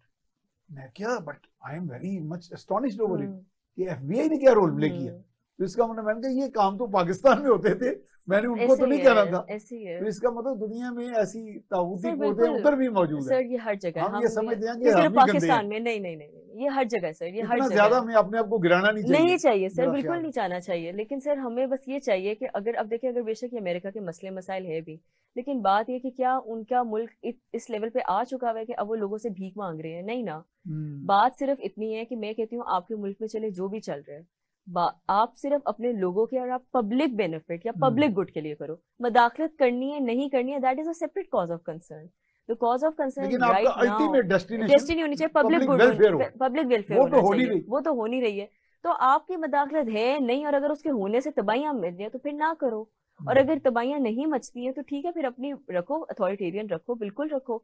मैं क्या, but I am very much astonished over it कि एफबीआई ने क्या रोल प्ले किया। तो इसका मतलब मैंने कहा ये काम तो पाकिस्तान में होते थे, मैंने उनको तो नहीं कहना था। तो इसका मतलब दुनिया में ऐसी ताऊती कुर्ते उधर भी मौजूद है। सर ये हर जगह हम ये समझते हैं कि सिर्फ पाकिस्तान में नहीं, ये हर जगह सर, ये हर जगह। ज्यादा हमें अपने आप को गिराना नहीं चाहिए सर, बिल्कुल नहीं चाहना चाहिए। लेकिन सर हमें बस ये चाहिए कि अगर अब देखिए, अगर बेशक ये अमेरिका के मसले मसाइल है भी, लेकिन बात ये कि क्या उनका मुल्क इस लेवल पे आ चुका है कि अब वो लोगों से भीख मांग रहे हैं? नहीं ना। बात सिर्फ इतनी है कि मैं कहती हूँ आपके मुल्क में चले जो भी चल रहा है, आप सिर्फ अपने लोगों के और आप पब्लिक बेनिफिट या पब्लिक गुड के लिए करो। मदाखलत करनी है नहीं करनी है, that is a separate cause of concern. The cause of concern right now destiny होनी चाहिए, पब्लिक गुड, पब्लिक वेलफेयर होना चाहिए, वो तो हो नहीं रही है। तो आपकी मदाखलत है नहीं, और अगर उसके होने से तबाहियां मच जाए तो फिर ना करो। और अगर तबाहियां नहीं मचती हैं तो ठीक है, फिर अपनी रखो, अथॉरिटेरियन रखो, बिल्कुल रखो,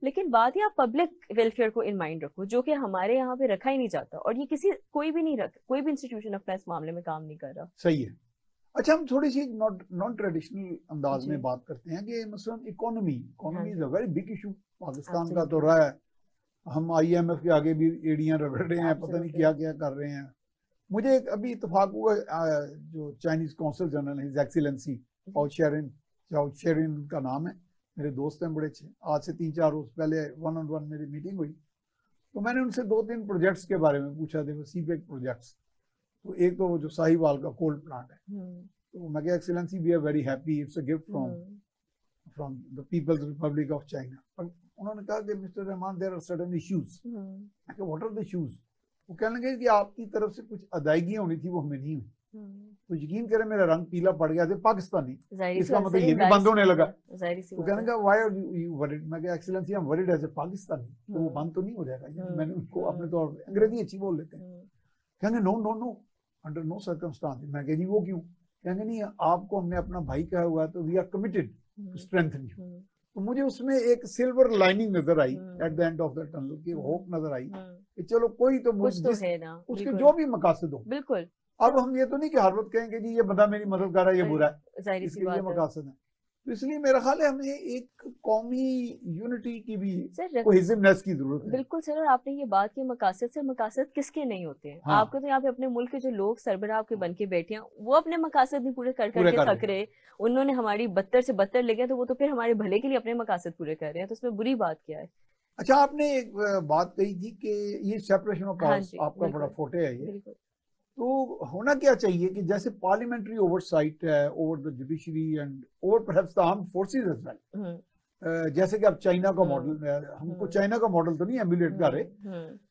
लेकिन बात यह वेलफेयर वेलफेयर को इन माइंड रखो, जो कि हमारे यहाँ पे रखा ही नहीं जाता। और ये कोई भी नहीं रखा, कोई भी इंस्टीट्यूशन अपना इस मामले में काम नहीं कर रहा। सही है। अच्छा हम थोड़ी सी नॉन ट्रेडिशनल अंदाज में बात करते हैं कि मसलन economy is a very big issue Pakistan का तो रहा है। हम IMF के आगे भी एड़ियां रगड़ रहे हैं, पता नहीं क्या क्या कर रहे हैं। मुझे अभी इत्तेफाक हुआ, जो चाइनीज कौंसल जनरल है हिज एक्सीलेंसी चाओ शेरिन का नाम है, मेरे दोस्त हैं बड़े अच्छे। आज से 3-4 रोज पहले 1-on-1 मेरी मीटिंग हुई, तो मैंने उनसे 2-3 प्रोजेक्ट्स के बारे में पूछा थे, सीपेक प्रोजेक्ट्स। तो एक तो जो साहिवाल का कोल्ड प्लांट है, तो मैं कहा excellency we are very happy, it's a gift from the People's Republic of China. पर उन्होंने कहा कि mister Rahman there are certain issues. मैं कहा व्हाट आर द इश्यूज? वो कहने लगे कि आपकी तरफ से कुछ अदायगियां होनी थी वो हमें नहीं हुई। तो यकीन करें मेरा रंग पीला पड़ गया था, पाकिस्तानी, इसका मतलब ये भी बंद होने लगा। तो कहने का व्हाई आर यू वरीड? मैं कहा excellency I am worried as a Pakistani, तो वो बंद तो नहीं हो जाएगा। मैंने उनको अपने तौर पर, अंग्रेजी अच्छी बोल लेते हैं, कहेंगे नो अंडर नो सर्कमस्टांस। मैं कह जी वो क्यों? कहेंगे नहीं आपको हमने अपना भाई कहा हुआ है, तो we are committed to strengthen you. तो मुझे उसमें एक सिल्वर लाइनिंग नजर आई at the end of the tunnel की, होप नजर आई कि चलो कोई तो कुछ तो है ना, उसके जो भी मकासद हो, बिल्कुल अब हम ये तो नहीं कि हर वक्त कहेंगे जी ये बंदा मेरी मदद कर रहा है, ये बुरा है, जाहिर सी इसके ये बात है मकासद है। तो इसलिए मेरा ख्याल है हमें एक कौमी यूनिटी की भी सर। कोहेसिवनेस की जरूरत है। बिल्कुल सर, और आपने ये बात की मकासद से, मकासद किसके नहीं होते हैं? हाँ, आपको तो यहाँ पे अपने मुल्क के जो लोग सरबराह आपके बन के बैठे हैं, वो अपने मकासद नहीं पूरे कर पूरे करके कर थक रहे रहे, उन्होंने हमारी बदतर से बदतर लेके, तो वो तो फिर हमारे भले के लिए अपने मकासद पूरे कर रहे हैं, तो उसमें बुरी बात क्या है? अच्छा, आपने एक बात कही थी कि ये सेपरेशन ऑफ हाँ पावर्स जी, आपका बड़ा बिल्कुल फोटे है ये। बिल्कुल। तो होना क्या चाहिए कि जैसे पार्लियामेंट्री ओवरसाइट है over the judiciary and over perhaps the armed forces as well, जैसे कि अब चाइना का मॉडल है, हमको चाइना का मॉडल तो नहीं एमुलेट कर रहे,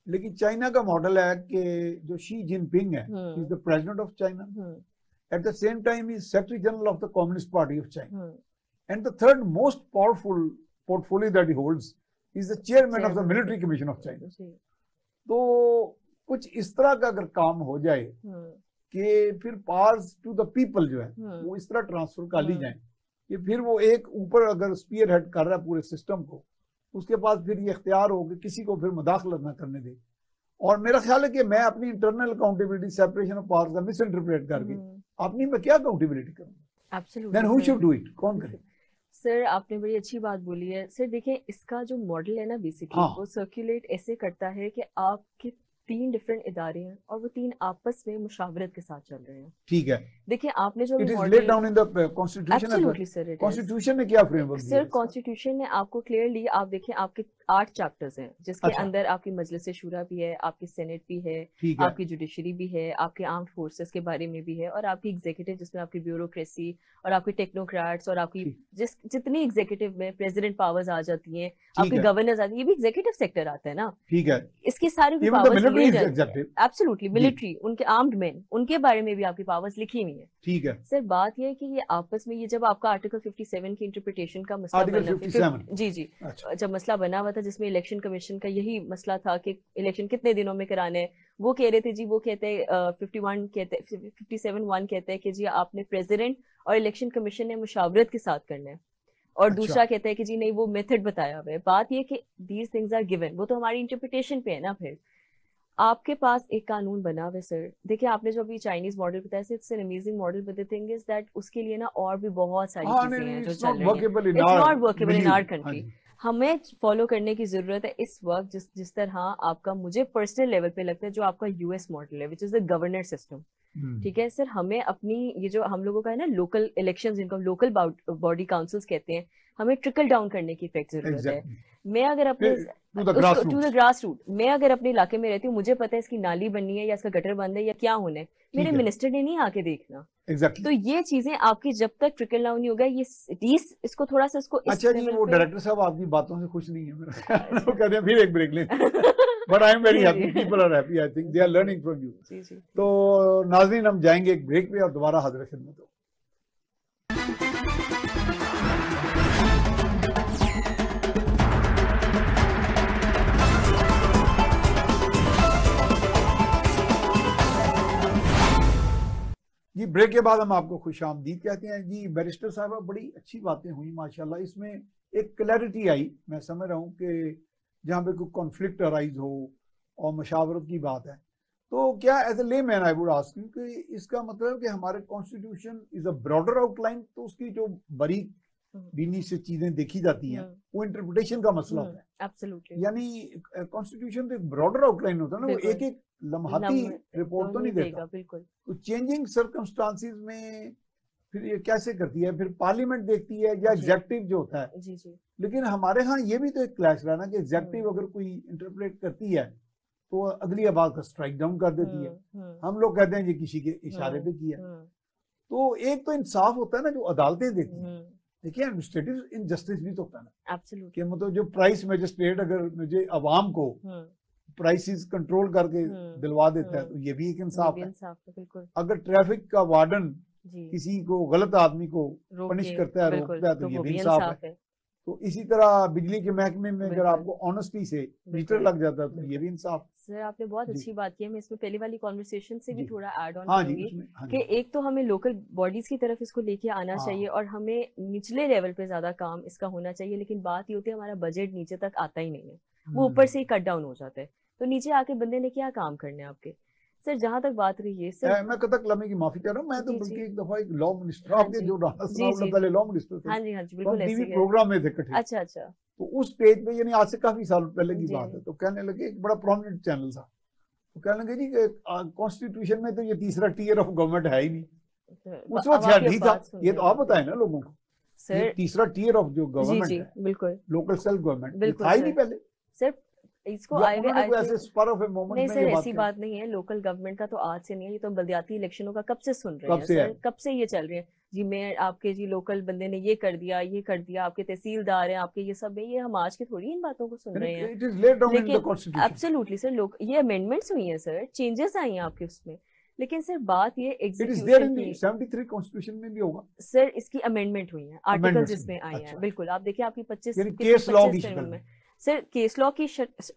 लेकिन चाइना का मॉडल है कि जो शी जिनपिंग है, is the president of China, at the same time is secretary general of the communist party of China, and the third most powerful portfolio that he holds is the chairman of the military commission of China. तो कुछ इस तरह का अगर काम हो जाए कि फिर पावर्स टू द पीपल जो है वो इस तरह ट्रांसफर कर ली जाए कि फिर वो एक ऊपर अगर स्पीयर हेड कर रहा है पूरे सिस्टम को, उसके पास फिर ये इख्तियार हो कि किसी को फिर मुदाखलत ना करने दे। और मेरा ख्याल है कि मैं अपनी internal accountability separation of powers का मिस इंटरप्रेट करके अपनी मैं क्या अकाउंटेबिलिटी करूंगा? Then who should do it? कौन करे? सर आपने बड़ी अच्छी बात बोली है सर। देखिए इसका जो मॉडल है ना बेसिकली वो सर्कुलेट ऐसे करता है कि आपके 3 डिफरेंट इदारे हैं और वो 3 आपस में मुशावरत के साथ चल रहे हैं। ठीक है, देखिए आपने जो laid down in the constitution. Absolutely sir, it constitution ने क्या फ्रेमवर्क दिया सर? कॉन्स्टिट्यूशन ने आपको क्लियरली, आप देखिए आपके 8 चैप्टर्स हैं जिसके अंदर आपकी मजलिस शूरा भी है, आपकी सेनेट भी है, आपकी जुडिशरी भी है, आपके आर्म्ड फोर्सेस के बारे में भी है, और आपकी एग्जीक्यूटिव जिसमें आपकी ब्यूरोक्रेसी और आपकी टेक्नोक्रेट्स और आपकी जितनी एग्जीक्यूटिव में प्रेसिडेंट पावर्स आ जाती हैं, आपके गवर्नर्स आते हैं, ये भी एग्जीक्यूटिव सेक्टर आता है ना। ठीक है, इसकी सारी एब्सोल्युटली मिलिट्री, उनके आर्म्ड मैन, उनके बारे में भी आपकी पावर्स लिखी हुई है। ठीक है सर, बात यह है कि ये आपस में, ये जब आपका आर्टिकल 57 की इंटरप्रिटेशन का मसला बना, जी अच्छा। जब मसला बना हुआ था जिसमें इलेक्शन कमीशन का यही मसला था कि इलेक्शन कितने दिनों में कराने हैं, वो कह रहे थे जी, वो कहते 57(1) कहते हैं कि जी आपने प्रेसिडेंट और इलेक्शन कमीशन ने मुशावरत के साथ करना है, और दूसरा कहता है कि जी नहीं वो मेथड बताया हुआ है। बात ये कि दीज थिंग्स आर गिवन, वो तो हमारी इंटरप्रिटेशन पे है ना। फिर आपके पास एक कानून बना हुआ है सर। देखिए आपने जो अभी चाइनीज मॉडल बताया, it's an amazing model, but the thing is that उसके लिए ना और भी बहुत सारी चीजें हैं जो चल रही हैं। It's not workable in our country. हमें फॉलो करने की जरूरत है इस वक्त जिस तरह आपका, मुझे पर्सनल लेवल पे लगता है, जो आपका यूएस मॉडल है, which is the governor system. ठीक है सर, हमें अपनी ये जो हम लोगों का है ना लोकल इलेक्शंस, जिनको लोकल बॉडी काउंसिल्स कहते हैं, हमें ट्रिकल डाउन करने की इफेक्ट जरूरत है। मैं अगर अपने टू द ग्रास रूट, मैं अगर अपने इलाके में रहती हूँ, मुझे पता है इसकी नाली बननी है या इसका गटर बंद है या क्या होना है, मेरे मिनिस्टर ने नहीं आके देखना। तो ये चीजें आपकी जब तक ट्रिकल डाउन नहीं होगा, ये इसको थोड़ा सा इसको अच्छा जी, वो डायरेक्टर साहब आपकी बातों से खुश नहीं है मेरा वो कहते हैं फिर एक ब्रेक लें। But I am very happy, people are happy, I think they are learning from you. तो नाज़रीन, हम जाएंगे एक ब्रेक पे और दोबारा हाजिर खिदमत हो। जी, ब्रेक के बाद हम आपको खुशामदीद कहते हैं। जी बैरिस्टर साहब, बड़ी अच्छी बातें हुई माशाल्लाह, इसमें एक क्लैरिटी आई। मैं समझ रहा हूँ कि जहाँ पे कोई कॉन्फ्लिक्ट अराइज हो और मशावरत की बात है, तो क्या एज ए ले man I would ask you कि इसका मतलब कि हमारे constitution is a broader outline, तो उसकी जो बारीक बीनी से चीजें देखी जाती हैं वो इंटरप्रिटेशन का मसला होता है। एब्सोल्युटली, यानी कॉन्स्टिट्यूशन तो एक ब्रॉडर आउटलाइन होता है ना, वो एक एक लम्हाती रिपोर्ट तो नहीं देता। बिल्कुल। तो चेंजिंग सर्कमस्टांसिस में फिर ये कैसे करती है? फिर पार्लियामेंट देखती है या एग्जेक्टिव जो होता है? जी जी। लेकिन हमारे यहाँ ये भी तो एक क्लैश रहा ना कि एग्जेक्टिव अगर कोई इंटरप्रेट करती है तो अगली आवाज का स्ट्राइक डाउन कर देती है। हम लोग कहते हैं ये किसी के इशारे पे किया। तो एक तो इंसाफ होता है ना जो अदालतें देती हैं। देखिए एडमिनिस्ट्रेटिव इनजस्टिस भी तो होता है ना। एब्सोल्युटली। कि मतलब जो प्राइस मैजिस्ट्रेट अगर मुझे अवाम को प्राइसेस कंट्रोल करके दिलवा देता है तो ये भी एक इंसाफ है। बिल्कुल। अगर ट्रैफिक का वार्डन किसी को, गलत आदमी को पनिश करता है, रोकता है, तो ये भी इंसाफ है। तो इसी तरह बिजली के महकमे में अगर आपको ऑनेस्टी से मीटर लग जाता है तो ये भी इंसाफ। सर आपने बहुत अच्छी बात की है। मैं इसमें पहले वाली कॉन्वर्सेशन से भी थोड़ा ऐड ऑन करूंगी कि एक तो हमें लोकल बॉडीज की तरफ इसको लेके आना चाहिए और हमें निचले लेवल पे ज्यादा काम इसका होना चाहिए। लेकिन बात ये होती है हमारा बजट नीचे तक आता ही नहीं है, वो ऊपर से ही कट डाउन हो जाता है। तो नीचे आके बंदे ने क्या काम करने आपके? सर जहां तक बात रही है सर, मैं कथक लम्हे की माफी चाह रहा हूँ। मैं तो जी बल्कि जी एक दफा एक लॉ मिनिस्टर, हाँ आपके जी जो राणा जी सनाउल्लाह जी पहले लॉ मिनिस्टर थे, हाँ जी हाँ जी, तो हम बिल्कुल ऐसे टीवी ही है। प्रोग्राम में थे इकट्ठे। अच्छा अच्छा, तो उस स्टेज पे, यानी आज से काफी साल पहले की जी बात है, तो कहने लगे, एक बड़ा प्रोमिनेंट चैनल था, तो कहने लगे जी कॉन्स्टिट्यूशन में तो ये तीसरा टियर ऑफ गवर्नमेंट है ही नहीं। तो उस अब वक्त आप खैर ये नहीं था, बात सुन ये रहे तो हैं आप बताएं ना लोगों को, ये सर। तीसरा टियर ऑफ जो जी गवर्नमेंट जी है, बिल्कुल लोकल सेल्फ गवर्नमेंट, ये बिल्कुल था ही सर। नहीं पहले, सर इसको या आई उन्होंने आई कोई ऐसे think, spur of a moment नहीं में सर ये बात ऐसी कही? बात नहीं है। लोकल गवर्नमेंट का तो आज से नहीं है, ये तो बलदियाती इलेक्शनों का कब से सुन रहे कब हैं से है? सर, कब से ये चल रहे हैं जी। मेयर आपके जी, लोकल बंदे ने ये कर दिया, ये कर दिया, आपके तहसीलदार हैं आपके, ये सब है, ये हम आज के थोड़ी इन बातों को सुन रहे हैं। It is laid down in the लेकिन कॉन्स्टिट्यूशन। एब्सोल्युटली सर, लोग ये अमेंडमेंट्स हुई हैं सर, चेंजेस आई हैं आपके उसमें, लेकिन सर बात ये it is there execution in की। 73 कॉन्स्टिट्यूशन में भी होगा सर इसकी अमेंडमेंट हुई है, आर्टिकल्स अमेंडमेंट्स में। इसमें आए हैं, अच्छा, बिल्कुल। आप देखिए आपकी 25 यानी कितने केस लॉ की 25 शक्ल टर्म में। में सर केस लॉ की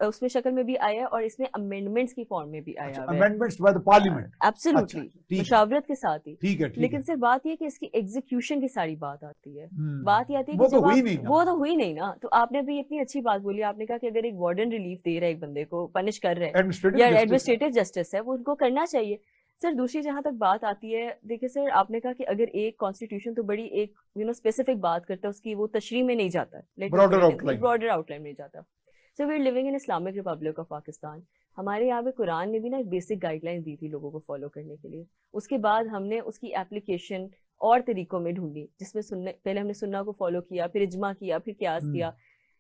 उसमें शक्ल में भी आया है, और इसमें अमेंडमेंट्स की फॉर्म में भी आया अच्छा, हुआ है। Amendments by the parliament. Absolutely, ठीक है, मुशावरत के साथ ही। ठीक है, ठीक लेकिन है। सर बात ये कि इसकी एग्जीक्यूशन की सारी बात आती है। बात ये आती है कि वो तो जब हुई आप, नहीं ना। वो तो हुई नहीं ना। तो आपने भी इतनी अच्छी बात बोली, आपने कहा कि अगर एक वार्डन रिलीफ दे रहा है, एक बंदे को पनिश कर रहा है, एडमिनिस्ट्रेटिव या जस्टिस है। एडमिनिस्ट्रेटिव जस्टिस है, वो उनको करना चाहिए। सर दूसरी जहां तक बात आती है, देखिए सर आपने कहा कि अगर एक कॉन्स्टिट्यूशन तो बड़ी एक स्पेसिफिक बात करता है, उसकी वो तशरीह में नहीं जाता, ब्रॉडर आउटलाइन। ब्रॉडर आउटलाइन में जाता। So we are living in Islamic Republic of Pakistan. हमारे यहाँ पे कुरान ने भी ना एक बेसिक गाइडलाइन दी थी लोगों को फॉलो करने के लिए। उसके बाद हमने उसकी एप्लीकेशन और तरीकों में ढूंढी, जिसमें सुनने, पहले हमने सुन्ना को फॉलो किया, फिर इजमा किया, फिर क्यास किया।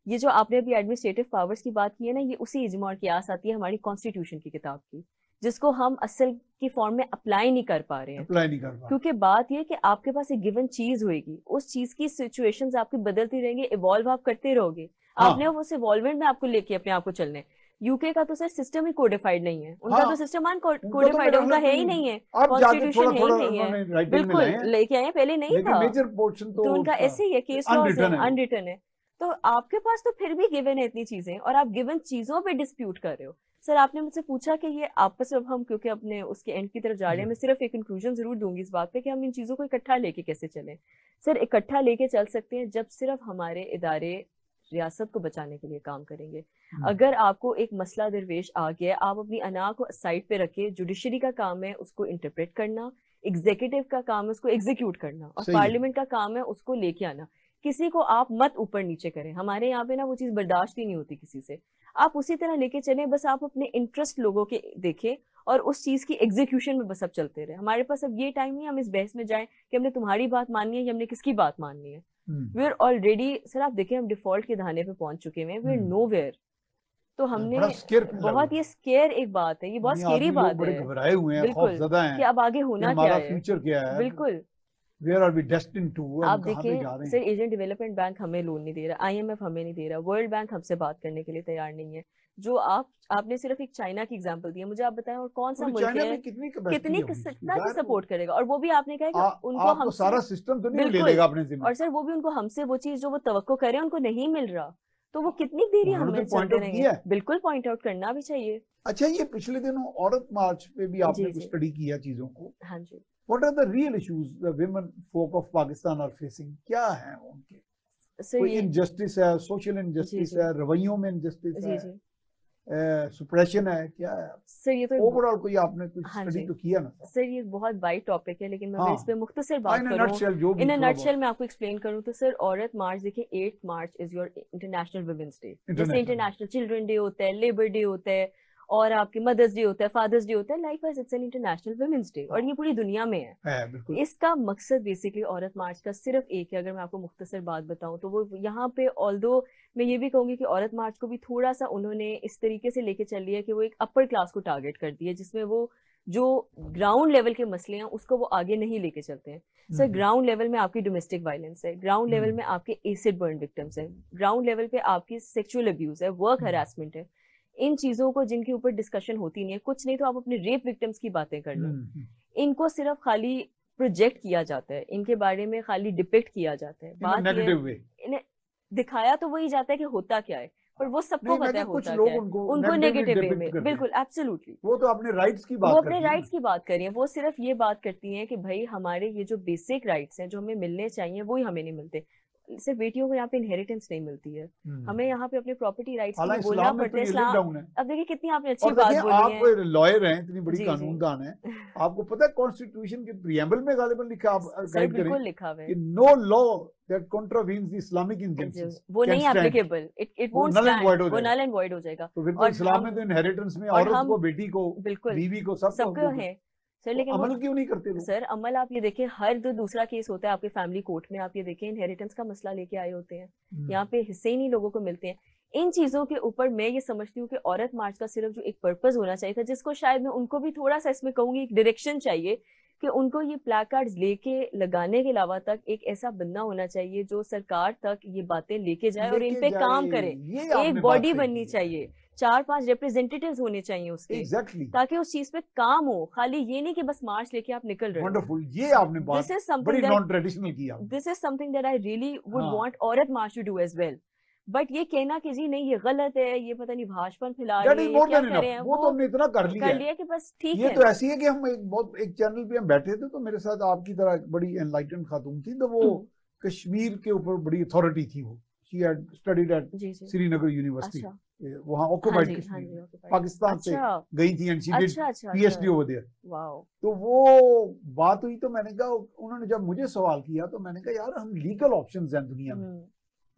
ये जो आपने अभी एडमिनिस्ट्रेटिव पावर्स की बात की है ना, ये उसी इजमा और क्यास आती है हमारी कॉन्स्टिट्यूशन की किताब की, जिसको हम असल की फॉर्म में अप्लाई नहीं कर पा रहे हैं। अप्लाई नहीं कर पा। क्योंकि बात ये कि आपके पास एक गिवन चीज होगी, उस चीज की सिचुएशंस आपकी बदलती रहेंगी, इवॉल्व आप करते रहोगे। हाँ। आपने उस इवॉल्वमेंट में आपको लेके अपने आप को चलना है। यूके का तो सर सिस्टम ही कोडिफाइड नहीं है, उनका हाँ, तो सिस्टम उनका कोडिफाइड तो है, उनका मेरा है ही नहीं है, अब जाके कॉन्स्टिट्यूशन है ही थोड़ा नहीं उन्होंने है। राइटिंग में लाए बिल्कुल हैं, लेके आए, पहले नहीं लेकिन था। मेजर पोर्शन तो उनका उसका ऐसे ही है, केस लॉज अनरिटन है, है। अनरिटन है। तो आपके पास तो फिर भी गिवन है इतनी चीजें, और आप गिवन चीजों पे डिस्प्यूट कर रहे हो। सर आपने मुझसे पूछा कि ये आपस में, अब हम क्योंकि अपने उसके एंड की तरफ जा रहे हैं, मैं सिर्फ एक कंक्लूजन जरूर दूंगी इस बात पे कि हम इन चीजों को इकट्ठा लेके कैसे चलें। सर इकट्ठा लेके चल सकते हैं जब सिर्फ हमारे इदारे रियासत को बचाने के लिए काम करेंगे। अगर आपको एक मसला दरपेश आ गया, आप अपनी अना को साइड पे रखे, जुडिशरी का काम है उसको इंटरप्रेट करना, एग्जीक्यूटिव का काम है उसको एग्जीक्यूट करना, और पार्लियामेंट का काम है उसको लेके आना। किसी को आप मत ऊपर नीचे करें, हमारे यहाँ पे ना वो चीज बर्दाश्त ही नहीं होती किसी से। आप उसी तरह लेके चले, बस आप अपने इंटरेस्ट लोगों के देखें और उस चीज की एग्जीक्यूशन में बस अब चलते रहे। हमारे पास अब ये टाइम नहीं हम इस बहस में जाएं कि हमने तुम्हारी बात माननी है या हमने किसकी बात माननी है। वी आर ऑलरेडी, सर आप देखें हम डिफॉल्ट के धाने पे पहुंच चुके हैं, वी आर नोवेयर। तो हमने बहुत, ये स्केयर एक बात है, ये बहुत स्केरी बात है, बड़े घबराए हुए हैं, बिल्कुल, खौफजदा हैं कि अब आगे होना क्या है, फ्यूचर क्या है, बिल्कुल। Where are we destined to, आप देखें सर, एशियन डेवलपमेंट बैंक हमें लोन नहीं दे रहा, आईएमएफ हमें नहीं दे रहा, वर्ल्ड बैंक हमसे बात करने के लिए तैयार नहीं है। जो आपने सिर्फ एक चाइना की एग्जांपल दी है, मुझे आप बताएं और कौन सा मुल्क है कितना की सपोर्ट करेगा। और वो भी आपने कहा कि उनको हम सारा सिस्टम तो नहीं ले लेगा अपने जिम्मे, और सर वो भी उनको हमसे वो चीज जो वो तवक्को करे उनको नहीं मिल रहा, तो वो कितनी देरी हमें चलते रहेंगे। बिल्कुल पॉइंट आउट करना भी चाहिए। अच्छा, ये पिछले दिनों औरत मार्च पे भी आपने कुछ स्टडी किया चीजों को। हाँ जी। What are the real issues the women folk of Pakistan are facing? क्या है उनके? कोई इनजस्टिस है, सोशल इनजस्टिस है, रवैयों में इनजस्टिस है, सुप्रेशन है, क्या है? सर ये तो ओवरऑल कोई आपने कुछ स्टडी तो किया ना? सर ये बहुत वाइड टॉपिक है, लेकिन मैं इस पे मुख्तसर बात करूं, इन अ नटशेल मैं आपको एक्सप्लेन करूं तो सर, औरत मार्च देखिए, 8 March is your international women's day. जैसे इंटरनेशनल चिल्ड्रन डे होता है, लेबर डे होता है, और आपके मदर्स डे होता है, फादर्स डे होता है, likewise it's an international women's day, और ये पूरी दुनिया में है। इसका मकसद बेसिकली औरत मार्च का सिर्फ एक है, अगर मैं आपको मुख्तसर बात बताऊं तो वो यहाँ पे, ऑल्दो मैं ये भी कहूंगी कि औरत मार्च को भी थोड़ा सा उन्होंने इस तरीके से लेके चल लिया कि वो एक अपर क्लास को टारगेट कर दिया, जिसमें वो जो ग्राउंड लेवल के मसले हैं उसको वो आगे नहीं लेके चलते हैं। सर ग्राउंड लेवल में आपकी डोमेस्टिक वायलेंस है, ग्राउंड लेवल में आपके एसिड बर्न विक्टिम्स है, ग्राउंड लेवल पे आपकी सेक्सुअल अब्यूज है, वर्क हरासमेंट है। इन चीजों को जिनके ऊपर डिस्कशन होती नहीं है, कुछ नहीं तो आप अपने रेप विक्टिम्स की बातें कर लो, इनको सिर्फ खाली प्रोजेक्ट किया जाता है, इनके बारे में खाली डिपिक्ट किया जाता है, बात इन्हें दिखाया तो वही जाता है कि होता क्या है, पर वो सबको पता है होता क्या है, उनको नेगेटिव वे में। बिल्कुल एब्सोल्युटली, वो तो अपने राइट्स की बात, वो अपने राइट्स की बात कर रही है, वो सिर्फ ये बात करती हैं कि भाई हमारे ये जो बेसिक राइट्स हैं जो हमें मिलने चाहिए वही हमें नहीं मिलते। सिर्फ बेटियों को यहाँ पे इनहेरिटेंस नहीं मिलती है, हमें यहाँ पे अपने प्रॉपर्टी राइट्स के लिए हालांकि बोलना इस्लाम में पड़ता तो है। ये इस्लाम, लिव डाउन है। अब देखिए कितनी आपने अच्छी और बात देखिए बोली आप है। लॉयर हैं, इतनी बड़ी जी कानूनदान है, आपको पता है कॉन्स्टिट्यूशन के प्रियम्बल में गालिबन लिखा, आप सर गाइड बिल्कुल करें लिखा हुआ है कि no law that contravenes the Islamic injunctions वो नहीं एप्लीकेबल, इट वो won't null and void stand, हो वो जाएगा। नल एंड वॉइड हो जाएगा। तो बिल्कुल और इस्लाम हम में तो इनहेरिटेंस में और औरत हम को, बेटी को, बिल्कुल बीवी को, सबको है सर, तो लेकिन वो अमल क्यों नहीं करते लोग? सर अमल आप ये देखें, हर जो दूसरा केस होता है आपके फैमिली कोर्ट में, आप ये देखें इनहेरिटेंस का मसला लेके आए होते हैं, यहाँ पे हिस्से ही नहीं लोगों को मिलते हैं। इन चीजों के ऊपर मैं ये समझती हूँ कि औरत मार्च का सिर्फ जो एक पर्पस होना चाहिए था, जिसको शायद मैं उनको भी थोड़ा सा इसमें कहूंगी एक डायरेक्शन चाहिए, कि उनको ये प्लैकार्ड्स लेके लगाने के अलावा तक एक ऐसा बंदा होना चाहिए जो सरकार तक ये बातें लेके जाए और इन लेके पे जाए, काम करे। ये एक आपने बात बॉडी सही बननी की है। चाहिए, 4-5 रिप्रेजेंटेटिव्स होने चाहिए उसके, एग्जैक्टली, ताकि उस चीज पे काम हो, खाली ये नहीं कि बस मार्च लेके आप निकल रहे हो। वंडरफुल, ये आपने बात दिस इज समथिंग बड़ी दैट नॉन ट्रेडिशनल की आपने। This is something that I really would हाँ, want Aurat march to do as well. But ये कहना कि जी नहीं ये गलत है, ये पता नहीं भाषपन फैला दैट रहे इज हैं, ये मोर क्या देन कर रहे इनफ, हैं, वो तो हमने इतना कर लिया कर है। लिया कि बस ठीक ये है। तो ऐसी है कि हम एक चैनल पे हम बैठे थे, तो मेरे साथ आपकी तरह एक बड़ी एनलाइटेंड खातून थी, तो वो कश्मीर के ऊपर बड़ी अथॉरिटी थी, वो शी हैड स्टडीड एट जी जी, श्रीनगर यूनिवर्सिटी, अच्छा, वहाँ हाँ ऑक्युपाइड जी हाँ कश्मीर जी, में, occupied। पाकिस्तान से अच्छा गई थी एंड शी डिड अच्छा अच्छा पीएचडी अच्छा, ओवर देयर। वाओ, तो वो बात हुई, तो मैंने कहा, उन्होंने जब मुझे सवाल किया तो मैंने कहा यार हम लीगल ऑप्शंस हैं दुनिया में,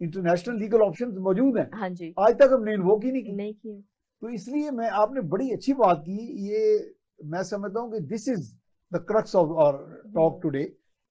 इंटरनेशनल लीगल ऑप्शंस मौजूद हैं, हाँ जी, आज तक हमने इन्वोक ही नहीं की। नहीं किया, तो इसलिए मैं, आपने बड़ी अच्छी बात की, ये मैं समझता हूँ कि this is the crux of our talk today,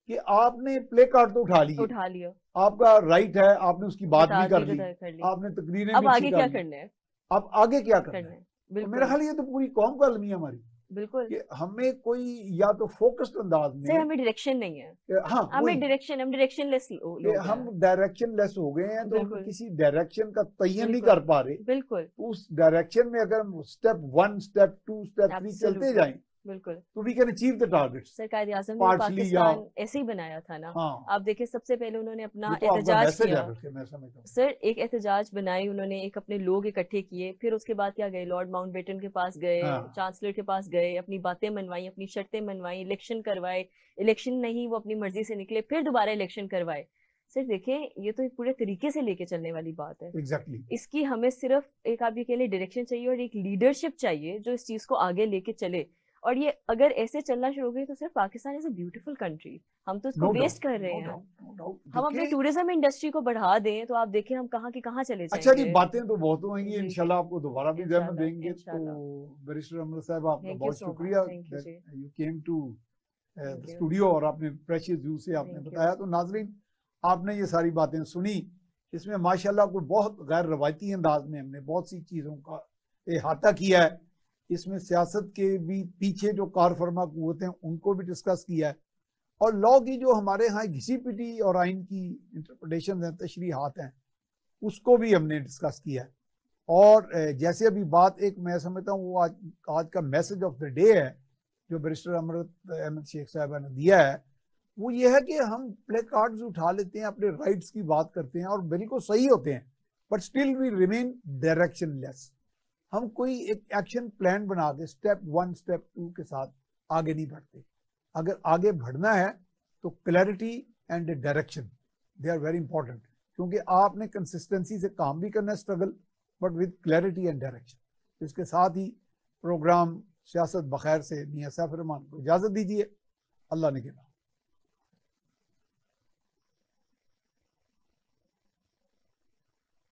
कि आपने प्ले कार्ड तो उठा उठा लिया, आपका राइट है, आपने उसकी बात बता भी कर दी, ली, कर ली, आपने तकरीरें अब भी आगे अच्छी क्या कर ली, करना है, अब आगे क्या करना करना है? है, तो मेरा बिल्कुल ख्याल ये तो पूरी कौम का अलमिया हमारी, बिल्कुल। कि हमें कोई या तो फोकस्ड अंदाज सर में, हमें डायरेक्शन नहीं है, हाँ हमें वही, डायरेक्शन, हम डायरेक्शनलेस लोग कि हम हैं, डायरेक्शन लेस हो गए हैं, तो हम बिल्कुल किसी डायरेक्शन का तयन नहीं बिल्कुल कर पा रहे। बिल्कुल, उस डायरेक्शन में अगर हम स्टेप 1, स्टेप 2, स्टेप 3 चलते एब्सोल्युटली जाएं, बिल्कुल। तो we can achieve the targets sir Quaid Azam ने पार्शली, या पाकिस्तान ऐसे ही बनाया था ना, हाँ, आप देखिए सबसे पहले उन्होंने अपना ये तो आपका एहतजाज मैसेज किया, है, बल्कि मैं समझता हूँ। सर एक एहतजाज बनाई उन्होंने, एक अपने लोग इकट्ठे किए, फिर उसके बाद क्या गए, लॉर्ड माउंटबेटन के पास गए, हाँ, चांसलर के पास गए, अपनी बातें मनवाई, अपनी शर्तें मनवाई, इलेक्शन करवाए, इलेक्शन नहीं वो अपनी मर्जी से निकले, फिर दोबारा इलेक्शन करवाए। सर देखें ये तो एक पूरे तरीके से लेके चलने वाली बात है, एग्जैक्टली, इसकी हमें सिर्फ एक आप ये कह लें डायरेक्शन चाहिए और एक लीडरशिप चाहिए जो इस चीज को आगे लेके चले। और ये अगर ऐसे चलना शुरू हो गई तो सिर्फ Pakistan is a beautiful country, हम तो इसको नो वेस्ट डाउट, कर रहे नो हैं। Doubt, no doubt. हम अपनी देखिए, टूरिज्म इंडस्ट्री को बढ़ा दें तो आप देखें हम कहाँ की कहाँ चले अच्छा जी, जाएंगे। बातें तो बहुत होंगी, जी जी, इंशाल्लाह आपको दोबारा भी जहमत इंशाल्लाह देंगे। तो इंशाल्लाह, बैरिस्टर अमर साहब, आपका थैंक यू बहुत सो मच, शुक्रिया थैंक यू जी, you came to thank you, studio, और आपने प्रेशियस व्यू से आपने थैंक यू, बताया। तो नाजरीन, आपने ये सारी बातें सुनी, इसमें माशाल्लाह कोई बहुत गैर रवायती अंदाज में हमने बहुत सी चीज़ों का अहाता किया है। इसमें सियासत के भी पीछे जो कार फरमा कुव्वतें हैं उनको भी डिस्कस किया है, और लॉ की जो हमारे यहाँ घिसी पिटी और आइन की इंटरप्रिटेशन हैं, तशरीहात हैं, उसको भी हमने डिस्कस किया है। और जैसे अभी बात एक मैं समझता हूँ वो आज का मैसेज ऑफ द डे है जो बैरिस्टर अमृत अहमद शेख साहबा ने दिया है, वो ये है कि हम प्ले कार्ड्स उठा लेते हैं, अपने राइट्स की बात करते हैं और बिल्कुल सही होते हैं, but still we remain directionless. हम कोई एक एक्शन प्लान बना के स्टेप 1, स्टेप 2 के साथ आगे नहीं बढ़ते। अगर आगे बढ़ना है तो clarity and direction, they are very important, क्योंकि आपने कंसिस्टेंसी से काम भी करना है, struggle, but with clarity and direction. इसके साथ ही प्रोग्राम सियासत बखैर से मियां सैफ रहमान को इजाज़त दीजिए। अल्लाह ने के नाम।